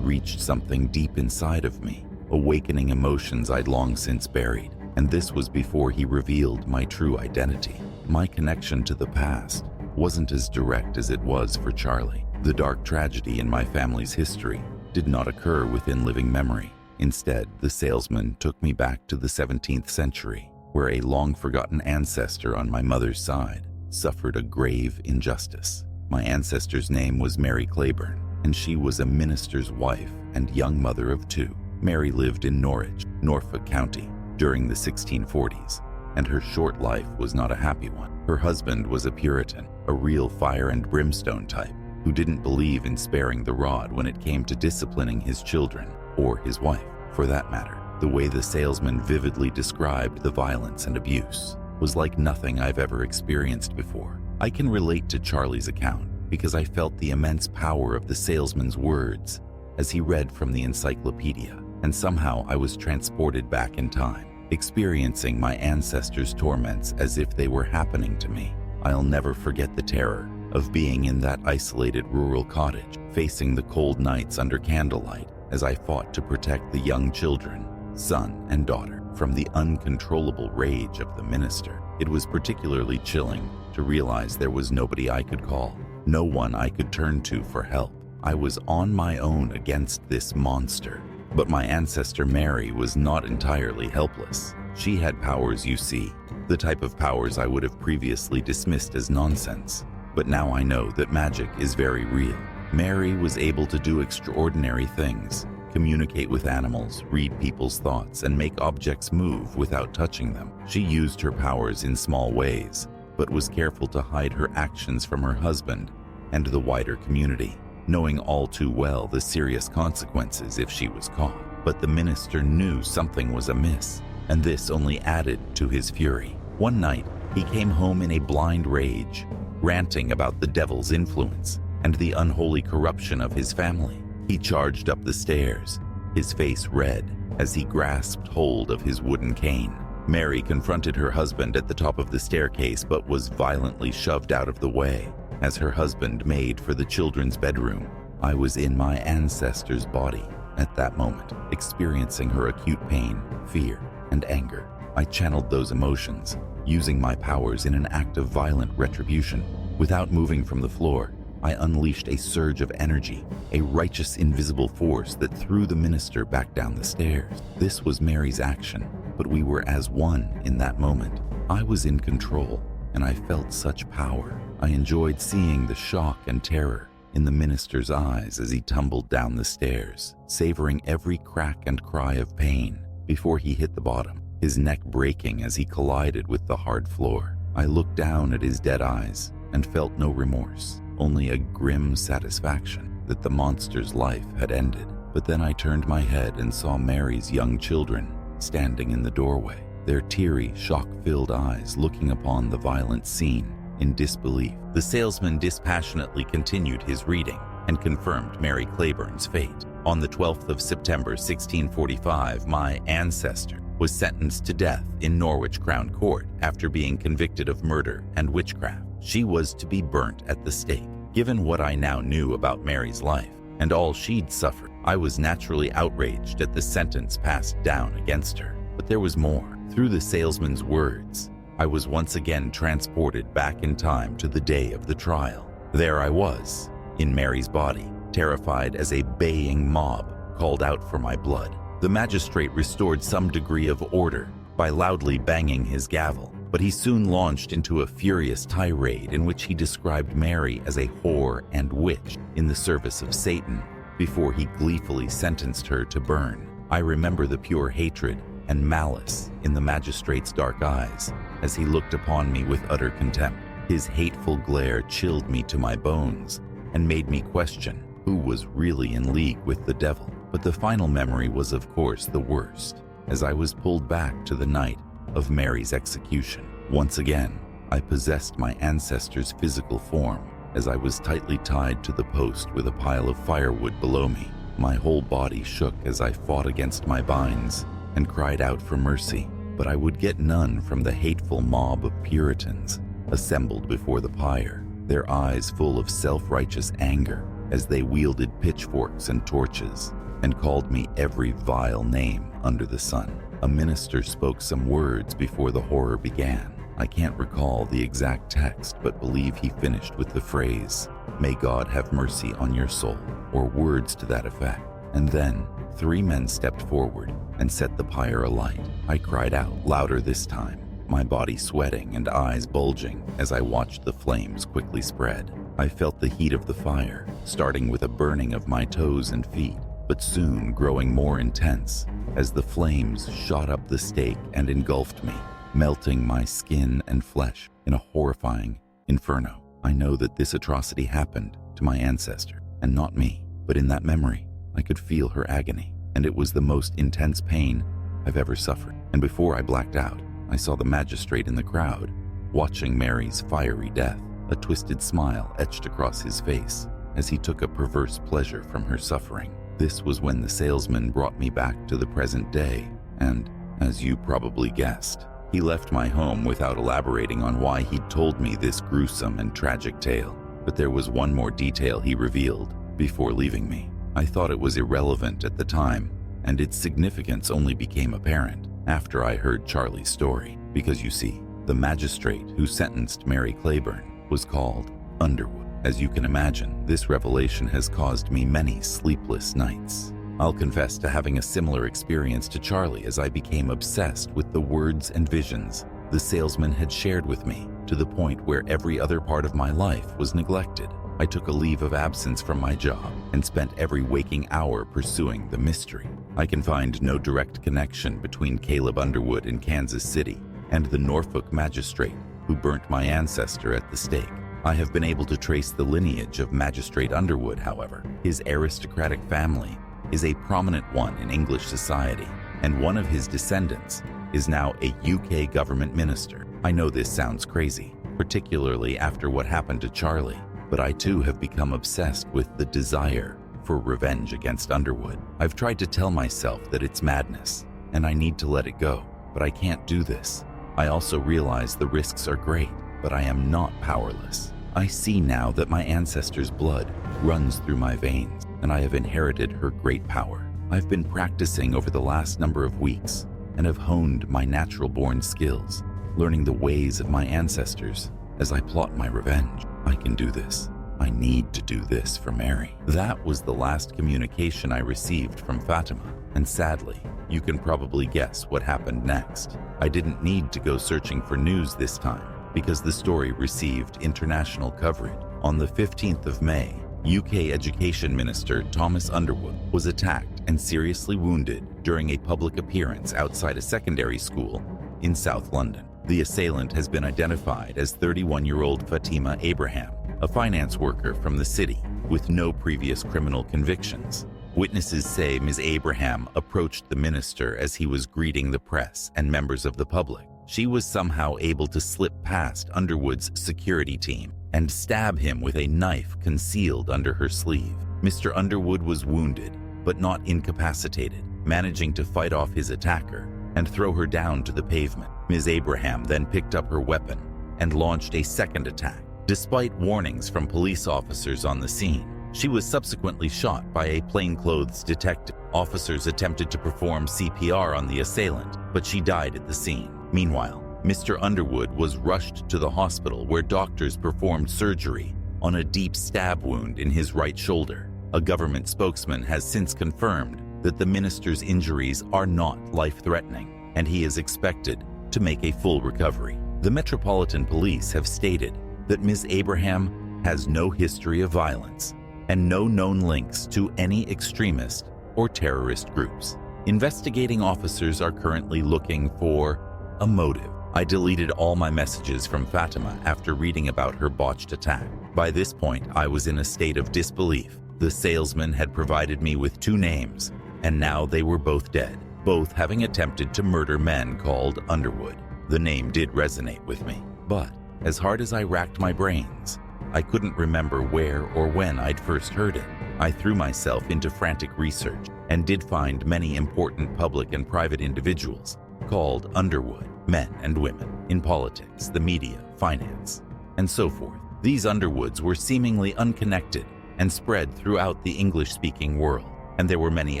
reached something deep inside of me, awakening emotions I'd long since buried. And this was before he revealed my true identity. My connection to the past wasn't as direct as it was for Charlie. The dark tragedy in my family's history did not occur within living memory. Instead, the salesman took me back to the 17th century, where a long-forgotten ancestor on my mother's side suffered a grave injustice. My ancestor's name was Mary Claiborne, and she was a minister's wife and young mother of 2. Mary lived in Norwich, Norfolk County, during the 1640s, and her short life was not a happy one. Her husband was a Puritan, a real fire and brimstone type, who didn't believe in sparing the rod when it came to disciplining his children, or his wife, for that matter. The way the salesman vividly described the violence and abuse was like nothing I've ever experienced before. I can relate to Charlie's account because I felt the immense power of the salesman's words as he read from the encyclopedia, and somehow I was transported back in time, experiencing my ancestors' torments as if they were happening to me. I'll never forget the terror of being in that isolated rural cottage, facing the cold nights under candlelight as I fought to protect the young children, son and daughter, from the uncontrollable rage of the minister. It was particularly chilling to realize there was nobody I could call, no one I could turn to for help. I was on my own against this monster. But my ancestor Mary was not entirely helpless. She had powers, you see, the type of powers I would have previously dismissed as nonsense. But now I know that magic is very real. Mary was able to do extraordinary things, communicate with animals, read people's thoughts, and make objects move without touching them. She used her powers in small ways, but was careful to hide her actions from her husband and the wider community, knowing all too well the serious consequences if she was caught. But the minister knew something was amiss, and this only added to his fury. One night, he came home in a blind rage, ranting about the devil's influence and the unholy corruption of his family. He charged up the stairs, his face red, as he grasped hold of his wooden cane. Mary confronted her husband at the top of the staircase but was violently shoved out of the way. As her husband made for the children's bedroom, I was in my ancestor's body at that moment, experiencing her acute pain, fear, and anger. I channeled those emotions, using my powers in an act of violent retribution. Without moving from the floor, I unleashed a surge of energy, a righteous invisible force that threw the minister back down the stairs. This was Mary's action, but we were as one in that moment. I was in control, and I felt such power. I enjoyed seeing the shock and terror in the minister's eyes as he tumbled down the stairs, savoring every crack and cry of pain before he hit the bottom, his neck breaking as he collided with the hard floor. I looked down at his dead eyes and felt no remorse, only a grim satisfaction that the monster's life had ended. But then I turned my head and saw Mary's young children standing in the doorway, their teary, shock-filled eyes looking upon the violent scene in disbelief. The salesman dispassionately continued his reading and confirmed Mary Claiborne's fate. On the 12th of September 1645, my ancestor was sentenced to death in Norwich Crown Court after being convicted of murder and witchcraft. She was to be burnt at the stake. Given what I now knew about Mary's life and all she'd suffered, I was naturally outraged at the sentence passed down against her. But there was more. Through the salesman's words, I was once again transported back in time to the day of the trial. There I was, in Mary's body, terrified as a baying mob called out for my blood. The magistrate restored some degree of order by loudly banging his gavel, but he soon launched into a furious tirade in which he described Mary as a whore and witch in the service of Satan before he gleefully sentenced her to burn. I remember the pure hatred and malice in the magistrate's dark eyes as he looked upon me with utter contempt. His hateful glare chilled me to my bones and made me question who was really in league with the devil. But the final memory was, of course, the worst, as I was pulled back to the night of Mary's execution. Once again, I possessed my ancestor's physical form as I was tightly tied to the post with a pile of firewood below me. My whole body shook as I fought against my binds and cried out for mercy, but I would get none from the hateful mob of Puritans assembled before the pyre, their eyes full of self-righteous anger as they wielded pitchforks and torches and called me every vile name under the sun. A minister spoke some words before the horror began. I can't recall the exact text, but believe he finished with the phrase, "May God have mercy on your soul," or words to that effect. And then 3 men stepped forward and set the pyre alight. I cried out, louder this time, my body sweating and eyes bulging as I watched the flames quickly spread. I felt the heat of the fire, starting with a burning of my toes and feet, but soon growing more intense as the flames shot up the stake and engulfed me. melting my skin and flesh in a horrifying inferno. I know that this atrocity happened to my ancestor and not me, but in that memory, I could feel her agony, and it was the most intense pain I've ever suffered. And before I blacked out, I saw the magistrate in the crowd, watching Mary's fiery death. A twisted smile etched across his face as he took a perverse pleasure from her suffering. This was when the salesman brought me back to the present day, and, as you probably guessed, he left my home without elaborating on why he'd told me this gruesome and tragic tale. But there was one more detail he revealed before leaving me. I thought it was irrelevant at the time, and its significance only became apparent after I heard Charlie's story. Because you see, the magistrate who sentenced Mary Claiborne was called Underwood. As you can imagine, this revelation has caused me many sleepless nights. I'll confess to having a similar experience to Charlie as I became obsessed with the words and visions the salesman had shared with me, to the point where every other part of my life was neglected. I took a leave of absence from my job and spent every waking hour pursuing the mystery. I can find no direct connection between Caleb Underwood in Kansas City and the Norfolk magistrate who burnt my ancestor at the stake. I have been able to trace the lineage of Magistrate Underwood, however. His aristocratic family is a prominent one in English society, and one of his descendants is now a UK government minister. I know this sounds crazy, particularly after what happened to Charlie, but I too have become obsessed with the desire for revenge against Underwood. I've tried to tell myself that it's madness, and I need to let it go, but I can't do this. I also realize the risks are great, but I am not powerless. I see now that my ancestor's blood runs through my veins, and I have inherited her great power. I've been practicing over the last number of weeks and have honed my natural-born skills, learning the ways of my ancestors as I plot my revenge. I can do this. I need to do this for Mary. That was the last communication I received from Fatima, and sadly, you can probably guess what happened next. I didn't need to go searching for news this time, because the story received international coverage. On the 15th of May, UK Education Minister Thomas Underwood was attacked and seriously wounded during a public appearance outside a secondary school in South London. The assailant has been identified as 31-year-old Fatima Abraham, a finance worker from the city with no previous criminal convictions. Witnesses say Ms. Abraham approached the minister as he was greeting the press and members of the public. She was somehow able to slip past Underwood's security team and stab him with a knife concealed under her sleeve. Mr. Underwood was wounded, but not incapacitated, managing to fight off his attacker and throw her down to the pavement. Ms. Abraham then picked up her weapon and launched a second attack. Despite warnings from police officers on the scene, she was subsequently shot by a plainclothes detective. Officers attempted to perform CPR on the assailant, but she died at the scene. Meanwhile, Mr. Underwood was rushed to the hospital where doctors performed surgery on a deep stab wound in his right shoulder. A government spokesman has since confirmed that the minister's injuries are not life-threatening, and he is expected to make a full recovery. The Metropolitan Police have stated that Ms. Abraham has no history of violence and no known links to any extremist or terrorist groups. Investigating officers are currently looking for a motive. I deleted all my messages from Fatima after reading about her botched attack. By this point, I was in a state of disbelief. The salesman had provided me with 2 names, and now they were both dead, both having attempted to murder men called Underwood. The name did resonate with me, but as hard as I racked my brains, I couldn't remember where or when I'd first heard it. I threw myself into frantic research and did find many important public and private individuals called Underwood, men and women, in politics, the media, finance, and so forth. These Underwoods were seemingly unconnected and spread throughout the English-speaking world, and there were many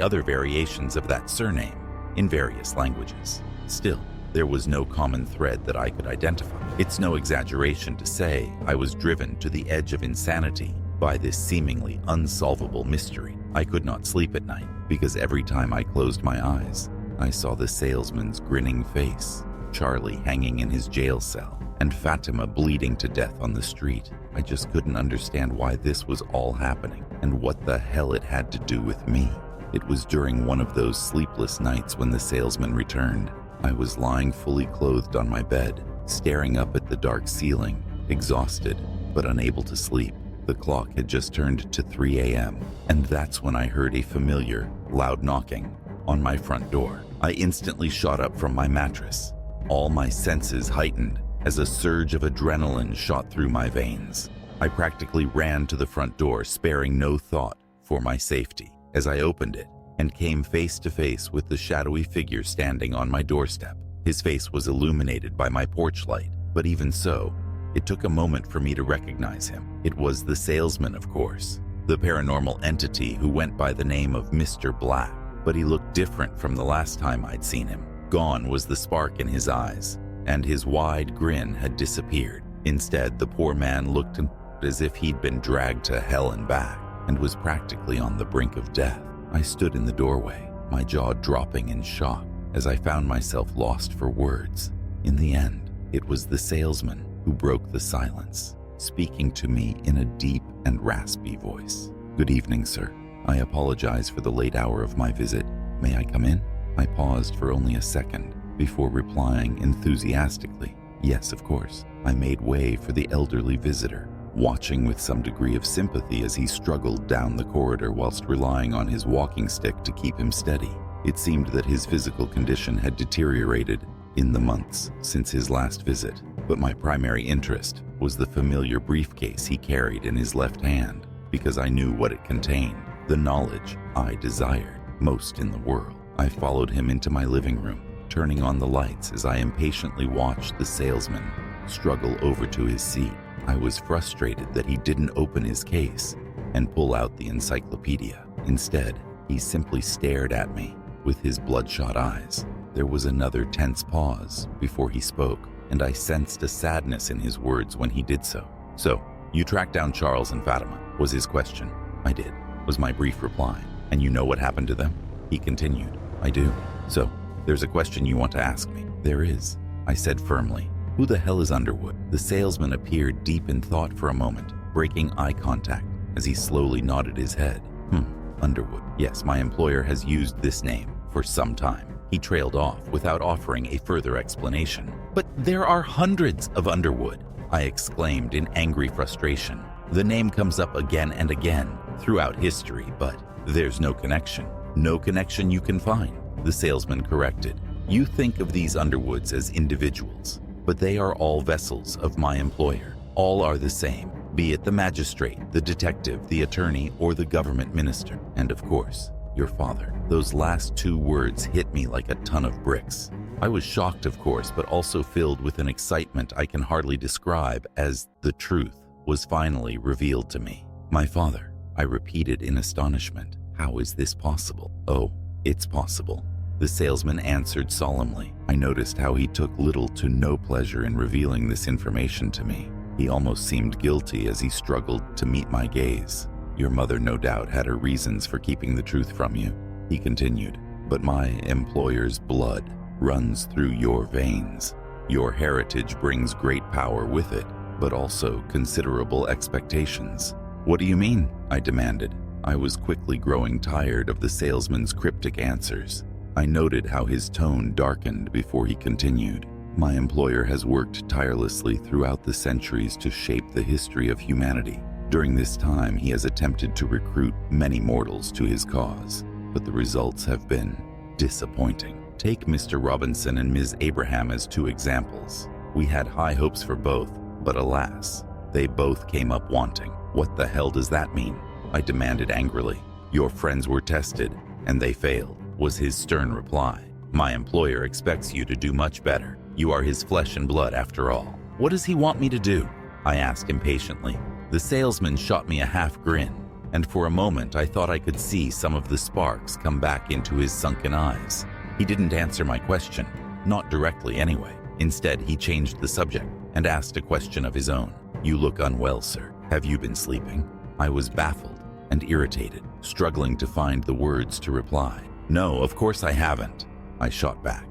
other variations of that surname in various languages. Still, there was no common thread that I could identify. It's no exaggeration to say I was driven to the edge of insanity by this seemingly unsolvable mystery. I could not sleep at night because every time I closed my eyes, I saw the salesman's grinning face, Charlie hanging in his jail cell, and Fatima bleeding to death on the street. I just couldn't understand why this was all happening and what the hell it had to do with me. It was during one of those sleepless nights when the salesman returned I was lying fully clothed on my bed, staring up at the dark ceiling, exhausted but unable to sleep. The clock had just turned to 3 a.m., and that's when I heard a familiar, loud knocking on my front door. I instantly shot up from my mattress, all my senses heightened as a surge of adrenaline shot through my veins. I practically ran to the front door, sparing no thought for my safety. As I opened it and came face to face with the shadowy figure standing on my doorstep, his face was illuminated by my porch light, but even so, it took a moment for me to recognize him. It was the salesman, of course, the paranormal entity who went by the name of Mr. Black, but he looked different from the last time I'd seen him. Gone was the spark in his eyes, and his wide grin had disappeared. Instead, the poor man looked as if he'd been dragged to hell and back, and was practically on the brink of death. I stood in the doorway, my jaw dropping in shock as I found myself lost for words. In the end, it was the salesman who broke the silence, speaking to me in a deep and raspy voice. "Good evening, sir. I apologize for the late hour of my visit. May I come in?" I paused for only a second before replying enthusiastically, "Yes, of course." I made way for the elderly visitor, watching with some degree of sympathy as he struggled down the corridor whilst relying on his walking stick to keep him steady. It seemed that his physical condition had deteriorated in the months since his last visit, but my primary interest was the familiar briefcase he carried in his left hand, because I knew what it contained, the knowledge I desired most in the world. I followed him into my living room, turning on the lights as I impatiently watched the salesman struggle over to his seat. I was frustrated that he didn't open his case and pull out the encyclopedia. Instead, he simply stared at me with his bloodshot eyes. There was another tense pause before he spoke, and I sensed a sadness in his words when he did so. "So, you tracked down Charles and Fatima," was his question. "I did," was my brief reply. "And you know what happened to them?" He continued. "I do." "So, there's a question you want to ask me?" "There is," I said firmly. "Who the hell is Underwood?" The salesman appeared deep in thought for a moment, breaking eye contact as he slowly nodded his head. Underwood. Yes, my employer has used this name for some time." He trailed off without offering a further explanation. "But there are hundreds of Underwood," I exclaimed in angry frustration. "The name comes up again and again throughout history, but there's no connection. No connection you can find," the salesman corrected. "You think of these Underwoods as individuals, but they are all vessels of my employer. All are the same, be it the magistrate, the detective, the attorney, or the government minister. And of course, your father." Those last two words hit me like a ton of bricks. I was shocked, of course, but also filled with an excitement I can hardly describe as the truth was finally revealed to me. "My father," I repeated in astonishment. "How is this possible?" "Oh, it's possible," the salesman answered solemnly. I noticed how he took little to no pleasure in revealing this information to me. He almost seemed guilty as he struggled to meet my gaze. "Your mother no doubt had her reasons for keeping the truth from you," he continued, "but my employer's blood runs through your veins. Your heritage brings great power with it, but also considerable expectations." "What do you mean?" I demanded. I was quickly growing tired of the salesman's cryptic answers. I noted how his tone darkened before he continued. "My employer has worked tirelessly throughout the centuries to shape the history of humanity. During this time, he has attempted to recruit many mortals to his cause, but the results have been disappointing. Take Mr. Robinson and Ms. Abraham as two examples. We had high hopes for both, but alas, they both came up wanting." "What the hell does that mean?" I demanded angrily. "Your friends were tested, and they failed," was his stern reply. "My employer expects you to do much better. You are his flesh and blood after all." "What does he want me to do?" I asked impatiently. The salesman shot me a half grin, and for a moment I thought I could see some of the sparks come back into his sunken eyes. He didn't answer my question, not directly anyway. Instead, he changed the subject and asked a question of his own. "You look unwell, sir. Have you been sleeping?" I was baffled and irritated, struggling to find the words to reply. "No, of course I haven't," I shot back.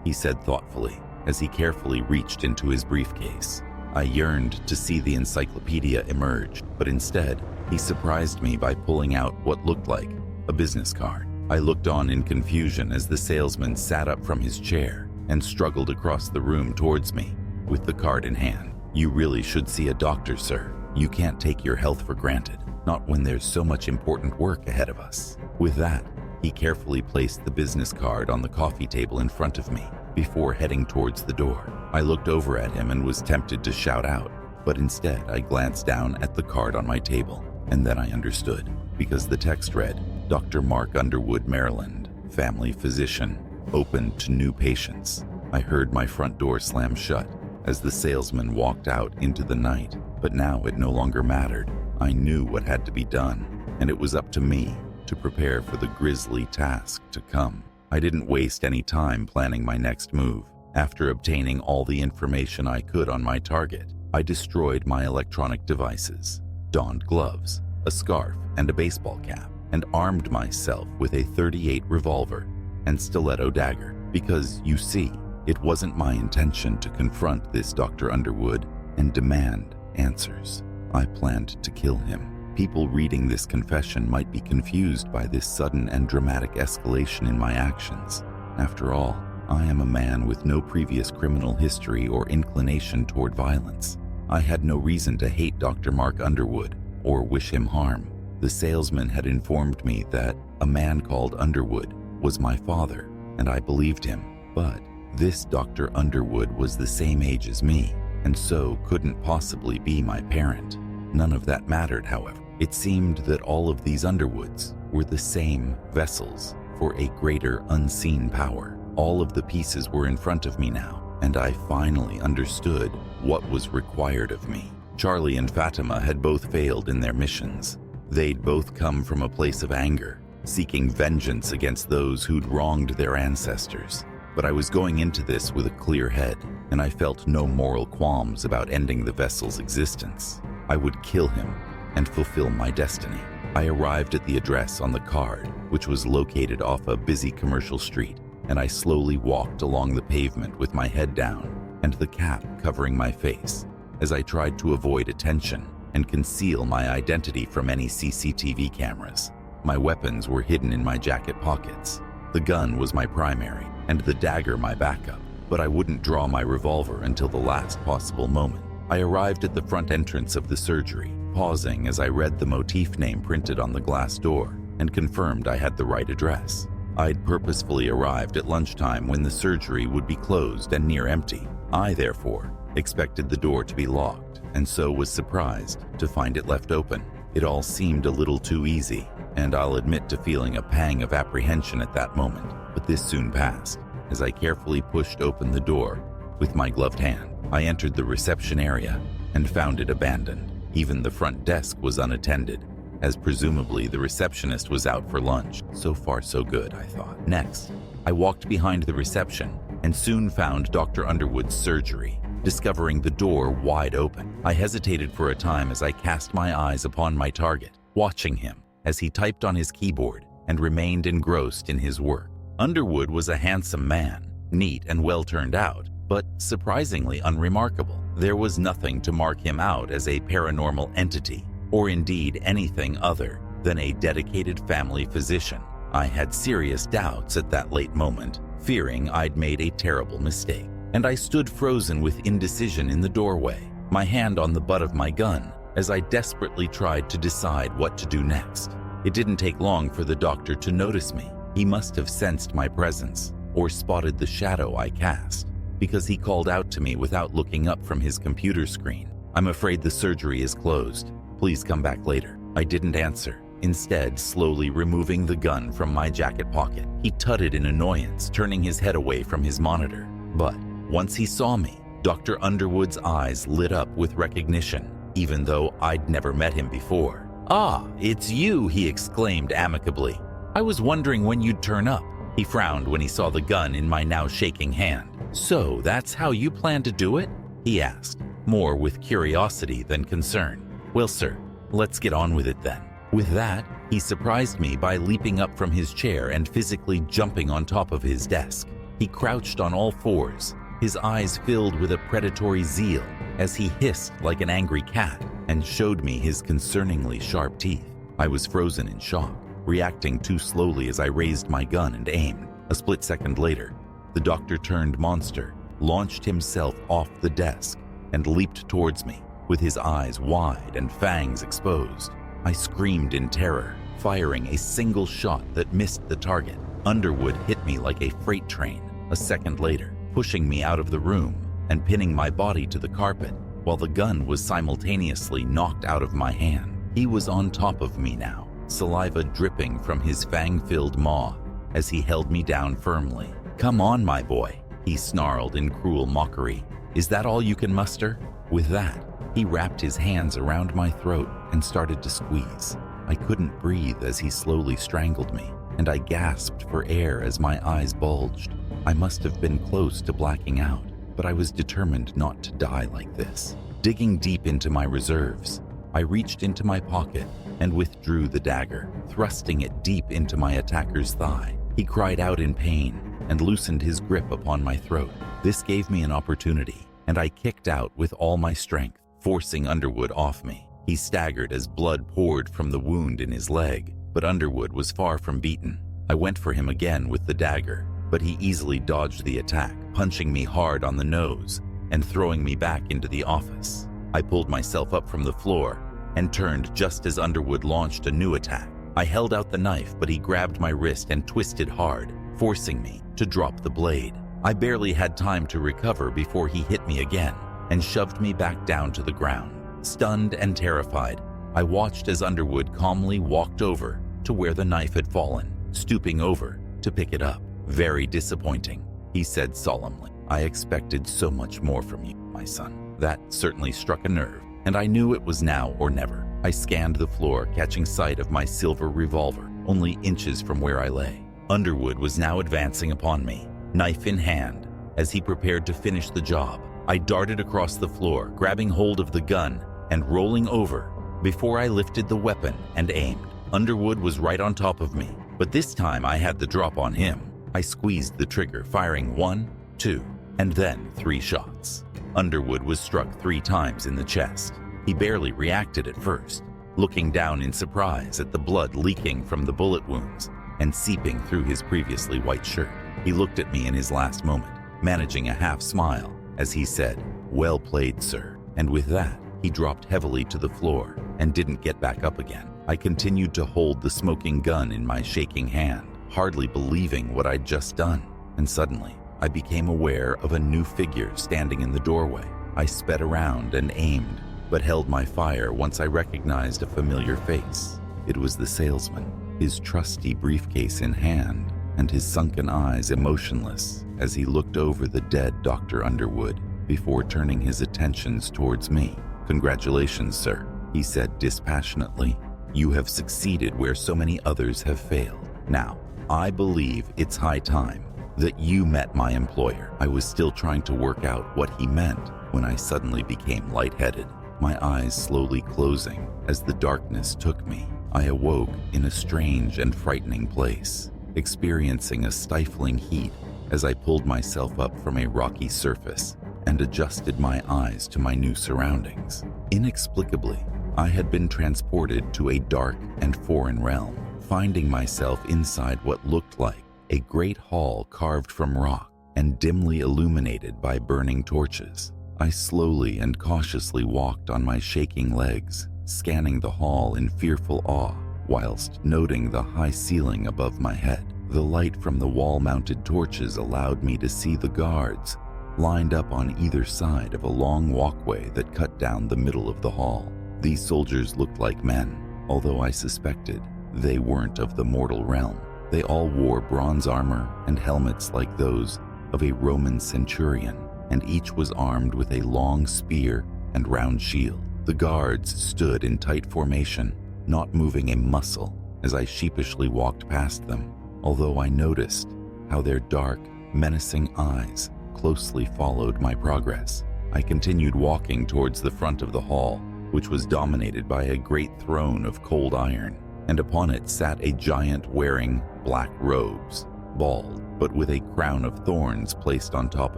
He said thoughtfully as he carefully reached into his briefcase. I yearned to see the encyclopedia emerge, but instead, he surprised me by pulling out what looked like a business card. I looked on in confusion as the salesman sat up from his chair and struggled across the room towards me with the card in hand. "You really should see a doctor, sir. You can't take your health for granted, not when there's so much important work ahead of us." With that, he carefully placed the business card on the coffee table in front of me before heading towards the door. I looked over at him and was tempted to shout out, but instead I glanced down at the card on my table, and then I understood, because the text read, "Dr. Mark Underwood, Maryland, family physician, open to new patients." I heard my front door slam shut as the salesman walked out into the night, but now it no longer mattered. I knew what had to be done, and it was up to me to prepare for the grisly task to come. I didn't waste any time planning my next move. After obtaining all the information I could on my target, I destroyed my electronic devices, donned gloves, a scarf, and a baseball cap, and armed myself with a .38 revolver and stiletto dagger. Because, you see, it wasn't my intention to confront this Dr. Underwood and demand answers. I planned to kill him. People reading this confession might be confused by this sudden and dramatic escalation in my actions. After all, I am a man with no previous criminal history or inclination toward violence. I had no reason to hate Dr. Mark Underwood or wish him harm. The salesman had informed me that a man called Underwood was my father, and I believed him. But this Dr. Underwood was the same age as me, and so couldn't possibly be my parent. None of that mattered, however. It seemed that all of these Underwoods were the same vessels for a greater unseen power. All of the pieces were in front of me now, and I finally understood what was required of me. Charlie and Fatima had both failed in their missions. They'd both come from a place of anger, seeking vengeance against those who'd wronged their ancestors. But I was going into this with a clear head, and I felt no moral qualms about ending the vessel's existence. I would kill him and fulfill my destiny. I arrived at the address on the card, which was located off a busy commercial street, and I slowly walked along the pavement with my head down and the cap covering my face as I tried to avoid attention and conceal my identity from any CCTV cameras. My weapons were hidden in my jacket pockets. The gun was my primary, and the dagger my backup, but I wouldn't draw my revolver until the last possible moment. I arrived at the front entrance of the surgery, pausing as I read the motif name printed on the glass door and confirmed I had the right address. I'd purposefully arrived at lunchtime when the surgery would be closed and near empty. I, therefore, expected the door to be locked, and so was surprised to find it left open. It all seemed a little too easy, and I'll admit to feeling a pang of apprehension at that moment, but this soon passed. As I carefully pushed open the door with my gloved hand, I entered the reception area and found it abandoned. Even the front desk was unattended, as presumably the receptionist was out for lunch. So far so good, I thought. Next, I walked behind the reception and soon found Dr. Underwood's surgery, discovering the door wide open. I hesitated for a time as I cast my eyes upon my target, watching him as he typed on his keyboard and remained engrossed in his work. Underwood was a handsome man, neat and well turned out, but surprisingly unremarkable. There was nothing to mark him out as a paranormal entity, or indeed anything other than a dedicated family physician. I had serious doubts at that late moment, fearing I'd made a terrible mistake, and I stood frozen with indecision in the doorway, my hand on the butt of my gun, as I desperately tried to decide what to do next. It didn't take long for the doctor to notice me. He must have sensed my presence, or spotted the shadow I cast, because he called out to me without looking up from his computer screen. "I'm afraid the surgery is closed. Please come back later." I didn't answer, instead slowly removing the gun from my jacket pocket. He tutted in annoyance, turning his head away from his monitor. But once he saw me, Dr. Underwood's eyes lit up with recognition, even though I'd never met him before. "Ah, it's you," he exclaimed amicably. "I was wondering when you'd turn up." He frowned when he saw the gun in my now shaking hand. "So that's how you plan to do it?" he asked, more with curiosity than concern. "Well, sir, let's get on with it then." With that, he surprised me by leaping up from his chair and physically jumping on top of his desk. He crouched on all fours, his eyes filled with a predatory zeal as he hissed like an angry cat and showed me his concerningly sharp teeth. I was frozen in shock, reacting too slowly as I raised my gun and aimed. A split second later, the doctor-turned monster launched himself off the desk and leaped towards me with his eyes wide and fangs exposed. I screamed in terror, firing a single shot that missed the target. Underwood hit me like a freight train a second later, pushing me out of the room and pinning my body to the carpet while the gun was simultaneously knocked out of my hand. He was on top of me now, saliva dripping from his fang-filled maw as he held me down firmly. "Come on, my boy," he snarled in cruel mockery. "Is that all you can muster?" With that, he wrapped his hands around my throat and started to squeeze. I couldn't breathe as he slowly strangled me, and I gasped for air as my eyes bulged. I must have been close to blacking out, but I was determined not to die like this. Digging deep into my reserves, I reached into my pocket and withdrew the dagger, thrusting it deep into my attacker's thigh. He cried out in pain and loosened his grip upon my throat. This gave me an opportunity, and I kicked out with all my strength, forcing Underwood off me. He staggered as blood poured from the wound in his leg, but Underwood was far from beaten. I went for him again with the dagger, but he easily dodged the attack, punching me hard on the nose and throwing me back into the office. I pulled myself up from the floor and turned just as Underwood launched a new attack. I held out the knife, but he grabbed my wrist and twisted hard, forcing me to drop the blade. I barely had time to recover before he hit me again and shoved me back down to the ground. Stunned and terrified, I watched as Underwood calmly walked over to where the knife had fallen, stooping over to pick it up. "Very disappointing," he said solemnly. "I expected so much more from you, my son." That certainly struck a nerve, and I knew it was now or never. I scanned the floor, catching sight of my silver revolver, only inches from where I lay. Underwood was now advancing upon me, knife in hand. As he prepared to finish the job, I darted across the floor, grabbing hold of the gun and rolling over before I lifted the weapon and aimed. Underwood was right on top of me, but this time I had the drop on him. I squeezed the trigger, firing 1, 2, and then 3 shots. Underwood was struck 3 times in the chest. He barely reacted at first, looking down in surprise at the blood leaking from the bullet wounds and seeping through his previously white shirt. He looked at me in his last moment, managing a half smile as he said, "Well played, sir." And with that, he dropped heavily to the floor and didn't get back up again. I continued to hold the smoking gun in my shaking hand, hardly believing what I'd just done. And suddenly, I became aware of a new figure standing in the doorway. I sped around and aimed, but held my fire once I recognized a familiar face. It was the salesman, his trusty briefcase in hand, and his sunken eyes emotionless as he looked over the dead Dr. Underwood before turning his attentions towards me. "Congratulations, sir," he said dispassionately. "You have succeeded where so many others have failed. Now, I believe it's high time that you met my employer." I was still trying to work out what he meant when I suddenly became lightheaded, my eyes slowly closing as the darkness took me. I awoke in a strange and frightening place, experiencing a stifling heat as I pulled myself up from a rocky surface and adjusted my eyes to my new surroundings. Inexplicably, I had been transported to a dark and foreign realm, finding myself inside what looked like a great hall carved from rock and dimly illuminated by burning torches. I slowly and cautiously walked on my shaking legs, scanning the hall in fearful awe, whilst noting the high ceiling above my head. The light from the wall-mounted torches allowed me to see the guards lined up on either side of a long walkway that cut down the middle of the hall. These soldiers looked like men, although I suspected they weren't of the mortal realm. They all wore bronze armor and helmets like those of a Roman centurion, and each was armed with a long spear and round shield. The guards stood in tight formation, not moving a muscle as I sheepishly walked past them, although I noticed how their dark, menacing eyes closely followed my progress. I continued walking towards the front of the hall, which was dominated by a great throne of cold iron, and upon it sat a giant wearing black robes, bald, but with a crown of thorns placed on top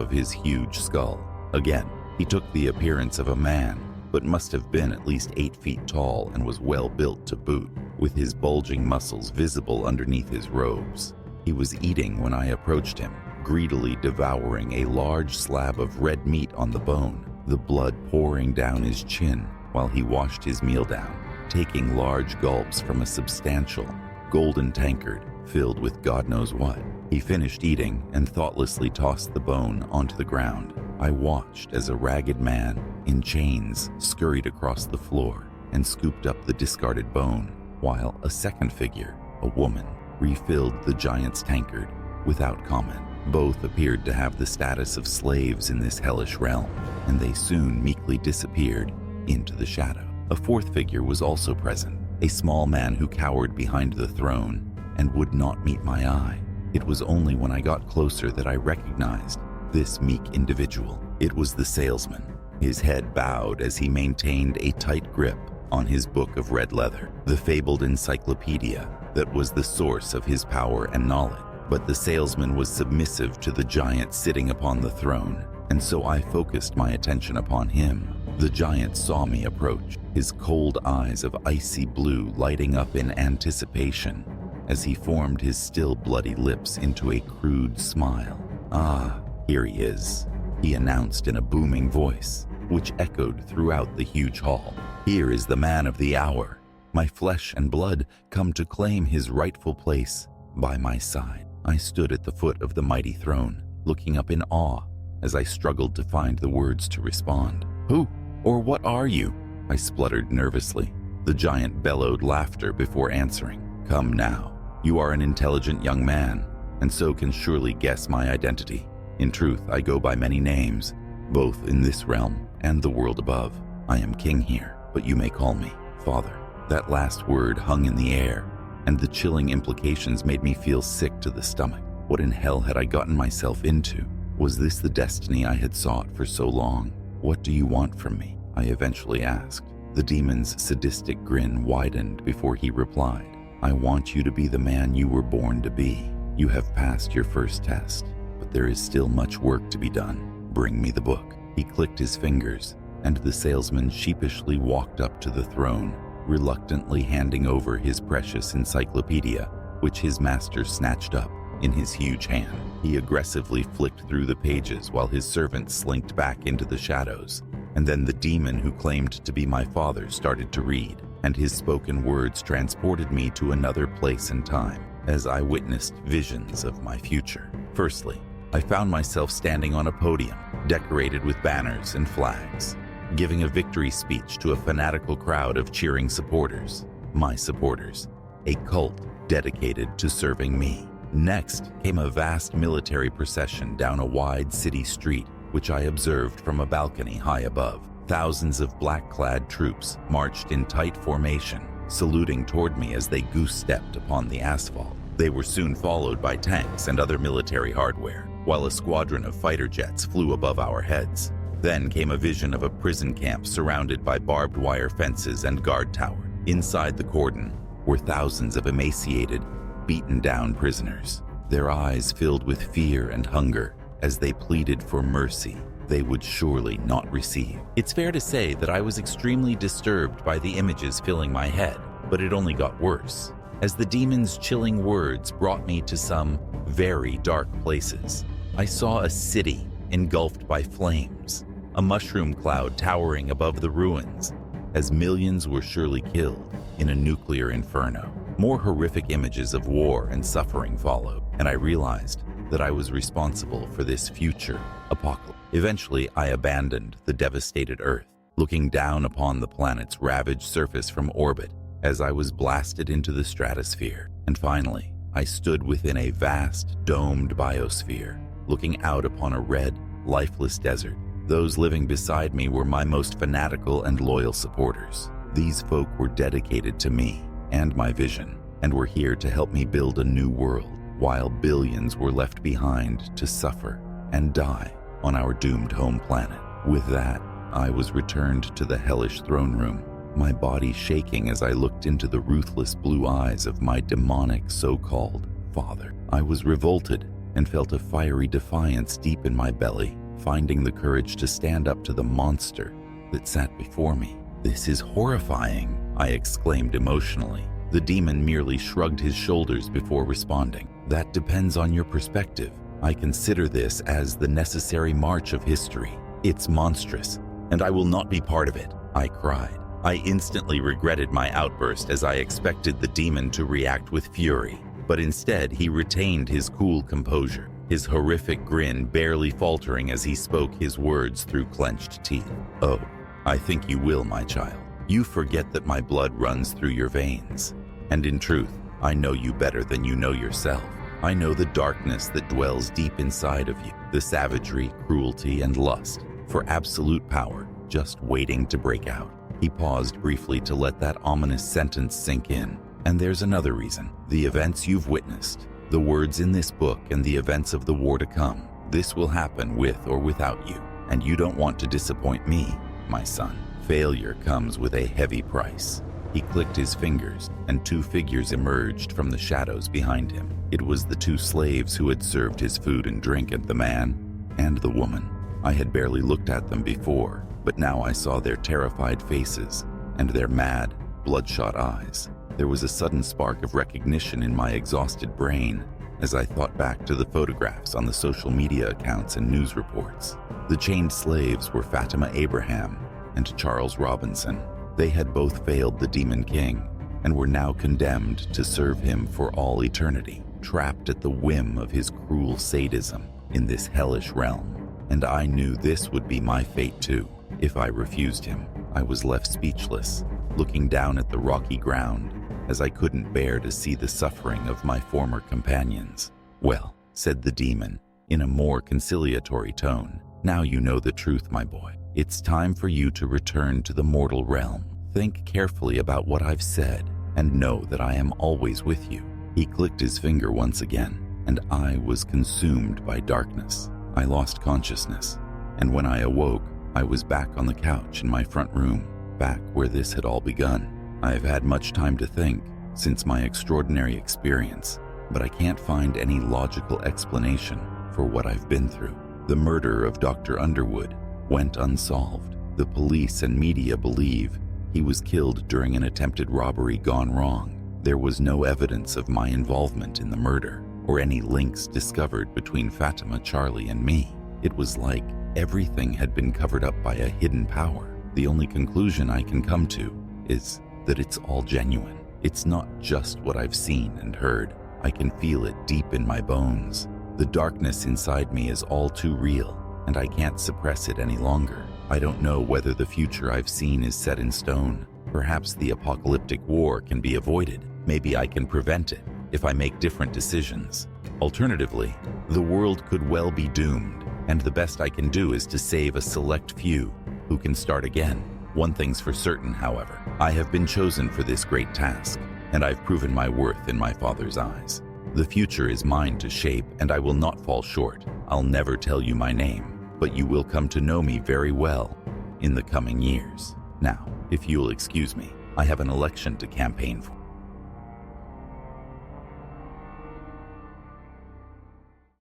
of his huge skull. Again, he took the appearance of a man, but must have been at least 8 feet tall and was well built to boot. with his bulging muscles visible underneath his robes. He was eating when I approached him, greedily devouring a large slab of red meat on the bone, the blood pouring down his chin while he washed his meal down, taking large gulps from a substantial, golden tankard filled with God knows what. He finished eating and thoughtlessly tossed the bone onto the ground. I watched as a ragged man in chains scurried across the floor and scooped up the discarded bone, while a second figure, a woman, refilled the giant's tankard without comment. Both appeared to have the status of slaves in this hellish realm, and they soon meekly disappeared into the shadow. A fourth figure was also present, a small man who cowered behind the throne and would not meet my eye. It was only when I got closer that I recognized this meek individual. It was the salesman, his head bowed as he maintained a tight grip on his book of red leather, the fabled encyclopedia that was the source of his power and knowledge. But the salesman was submissive to the giant sitting upon the throne, and so I focused my attention upon him. The giant saw me approach, his cold eyes of icy blue lighting up in anticipation as he formed his still bloody lips into a crude smile. "Ah, here he is," he announced in a booming voice, which echoed throughout the huge hall. "Here is the man of the hour, my flesh and blood come to claim his rightful place by my side." I stood at the foot of the mighty throne, looking up in awe as I struggled to find the words to respond. "Who or what are you?" I spluttered nervously. The giant bellowed laughter before answering. "Come now, you are an intelligent young man, and so can surely guess my identity. In truth, I go by many names, both in this realm and the world above. I am king here, but you may call me Father." That last word hung in the air, and the chilling implications made me feel sick to the stomach. What in hell had I gotten myself into? Was this the destiny I had sought for so long? "What do you want from me?" I eventually asked. The demon's sadistic grin widened before he replied. "I want you to be the man you were born to be. You have passed your first test, but there is still much work to be done. Bring me the book." He clicked his fingers, and the salesman sheepishly walked up to the throne, reluctantly handing over his precious encyclopedia, which his master snatched up in his huge hand. He aggressively flicked through the pages while his servant slinked back into the shadows, and then the demon who claimed to be my father started to read, and his spoken words transported me to another place and time as I witnessed visions of my future. Firstly, I found myself standing on a podium decorated with banners and flags, giving a victory speech to a fanatical crowd of cheering supporters, my supporters, a cult dedicated to serving me. Next came a vast military procession down a wide city street, which I observed from a balcony high above. Thousands of black-clad troops marched in tight formation, saluting toward me as they goose-stepped upon the asphalt. They were soon followed by tanks and other military hardware, while a squadron of fighter jets flew above our heads. Then came a vision of a prison camp surrounded by barbed wire fences and guard tower. Inside the cordon were thousands of emaciated, beaten-down prisoners, their eyes filled with fear and hunger as they pleaded for mercy they would surely not receive. It's fair to say that I was extremely disturbed by the images filling my head, but it only got worse, as the demon's chilling words brought me to some very dark places. I saw a city engulfed by flames, a mushroom cloud towering above the ruins, as millions were surely killed in a nuclear inferno. More horrific images of war and suffering followed, and I realized that I was responsible for this future apocalypse. Eventually, I abandoned the devastated Earth, looking down upon the planet's ravaged surface from orbit as I was blasted into the stratosphere. And finally, I stood within a vast, domed biosphere, looking out upon a red, lifeless desert. Those living beside me were my most fanatical and loyal supporters. These folk were dedicated to me and my vision, and were here to help me build a new world, while billions were left behind to suffer and die on our doomed home planet. With that, I was returned to the hellish throne room, my body shaking as I looked into the ruthless blue eyes of my demonic so-called father. I was revolted and felt a fiery defiance deep in my belly, finding the courage to stand up to the monster that sat before me. "This is horrifying," I exclaimed emotionally. The demon merely shrugged his shoulders before responding. That depends on your perspective. I consider this as the necessary march of history. It's monstrous, and I will not be part of it, I cried. I instantly regretted my outburst as I expected the demon to react with fury, but instead he retained his cool composure, his horrific grin barely faltering as he spoke his words through clenched teeth. Oh, I think you will, my child. You forget that my blood runs through your veins. And in truth, I know you better than you know yourself. I know the darkness that dwells deep inside of you, the savagery, cruelty, and lust for absolute power just waiting to break out. He paused briefly to let that ominous sentence sink in. And there's another reason. The events you've witnessed, the words in this book, and the events of the war to come. This will happen with or without you, and you don't want to disappoint me, my son. Failure comes with a heavy price. He clicked his fingers, and two figures emerged from the shadows behind him. It was the two slaves who had served his food and drink, and the man and the woman. I had barely looked at them before, but now I saw their terrified faces and their mad, bloodshot eyes. There was a sudden spark of recognition in my exhausted brain as I thought back to the photographs on the social media accounts and news reports. The chained slaves were Fatima Abraham and Charles Robinson. They had both failed the Demon King and were now condemned to serve him for all eternity, trapped at the whim of his cruel sadism in this hellish realm. And I knew this would be my fate too. If I refused him, I was left speechless, looking down at the rocky ground as I couldn't bear to see the suffering of my former companions. Well, said the demon in a more conciliatory tone, now you know the truth, my boy. It's time for you to return to the mortal realm. Think carefully about what I've said and know that I am always with you. He clicked his finger once again, and I was consumed by darkness. I lost consciousness, and when I awoke, I was back on the couch in my front room, back where this had all begun. I have had much time to think since my extraordinary experience, but I can't find any logical explanation for what I've been through. The murder of Dr. Underwood went unsolved. The police and media believe he was killed during an attempted robbery gone wrong. There was no evidence of my involvement in the murder or any links discovered between Fatima, Charlie, and me. It was like everything had been covered up by a hidden power. The only conclusion I can come to is that it's all genuine. It's not just what I've seen and heard. I can feel it deep in my bones. The darkness inside me is all too real, and I can't suppress it any longer. I don't know whether the future I've seen is set in stone. Perhaps the apocalyptic war can be avoided. Maybe I can prevent it if I make different decisions. Alternatively, the world could well be doomed, and the best I can do is to save a select few who can start again. One thing's for certain, however. I have been chosen for this great task, and I've proven my worth in my Father's eyes. The future is mine to shape, and I will not fall short. I'll never tell you my name, but you will come to know me very well in the coming years. Now, if you'll excuse me, I have an election to campaign for.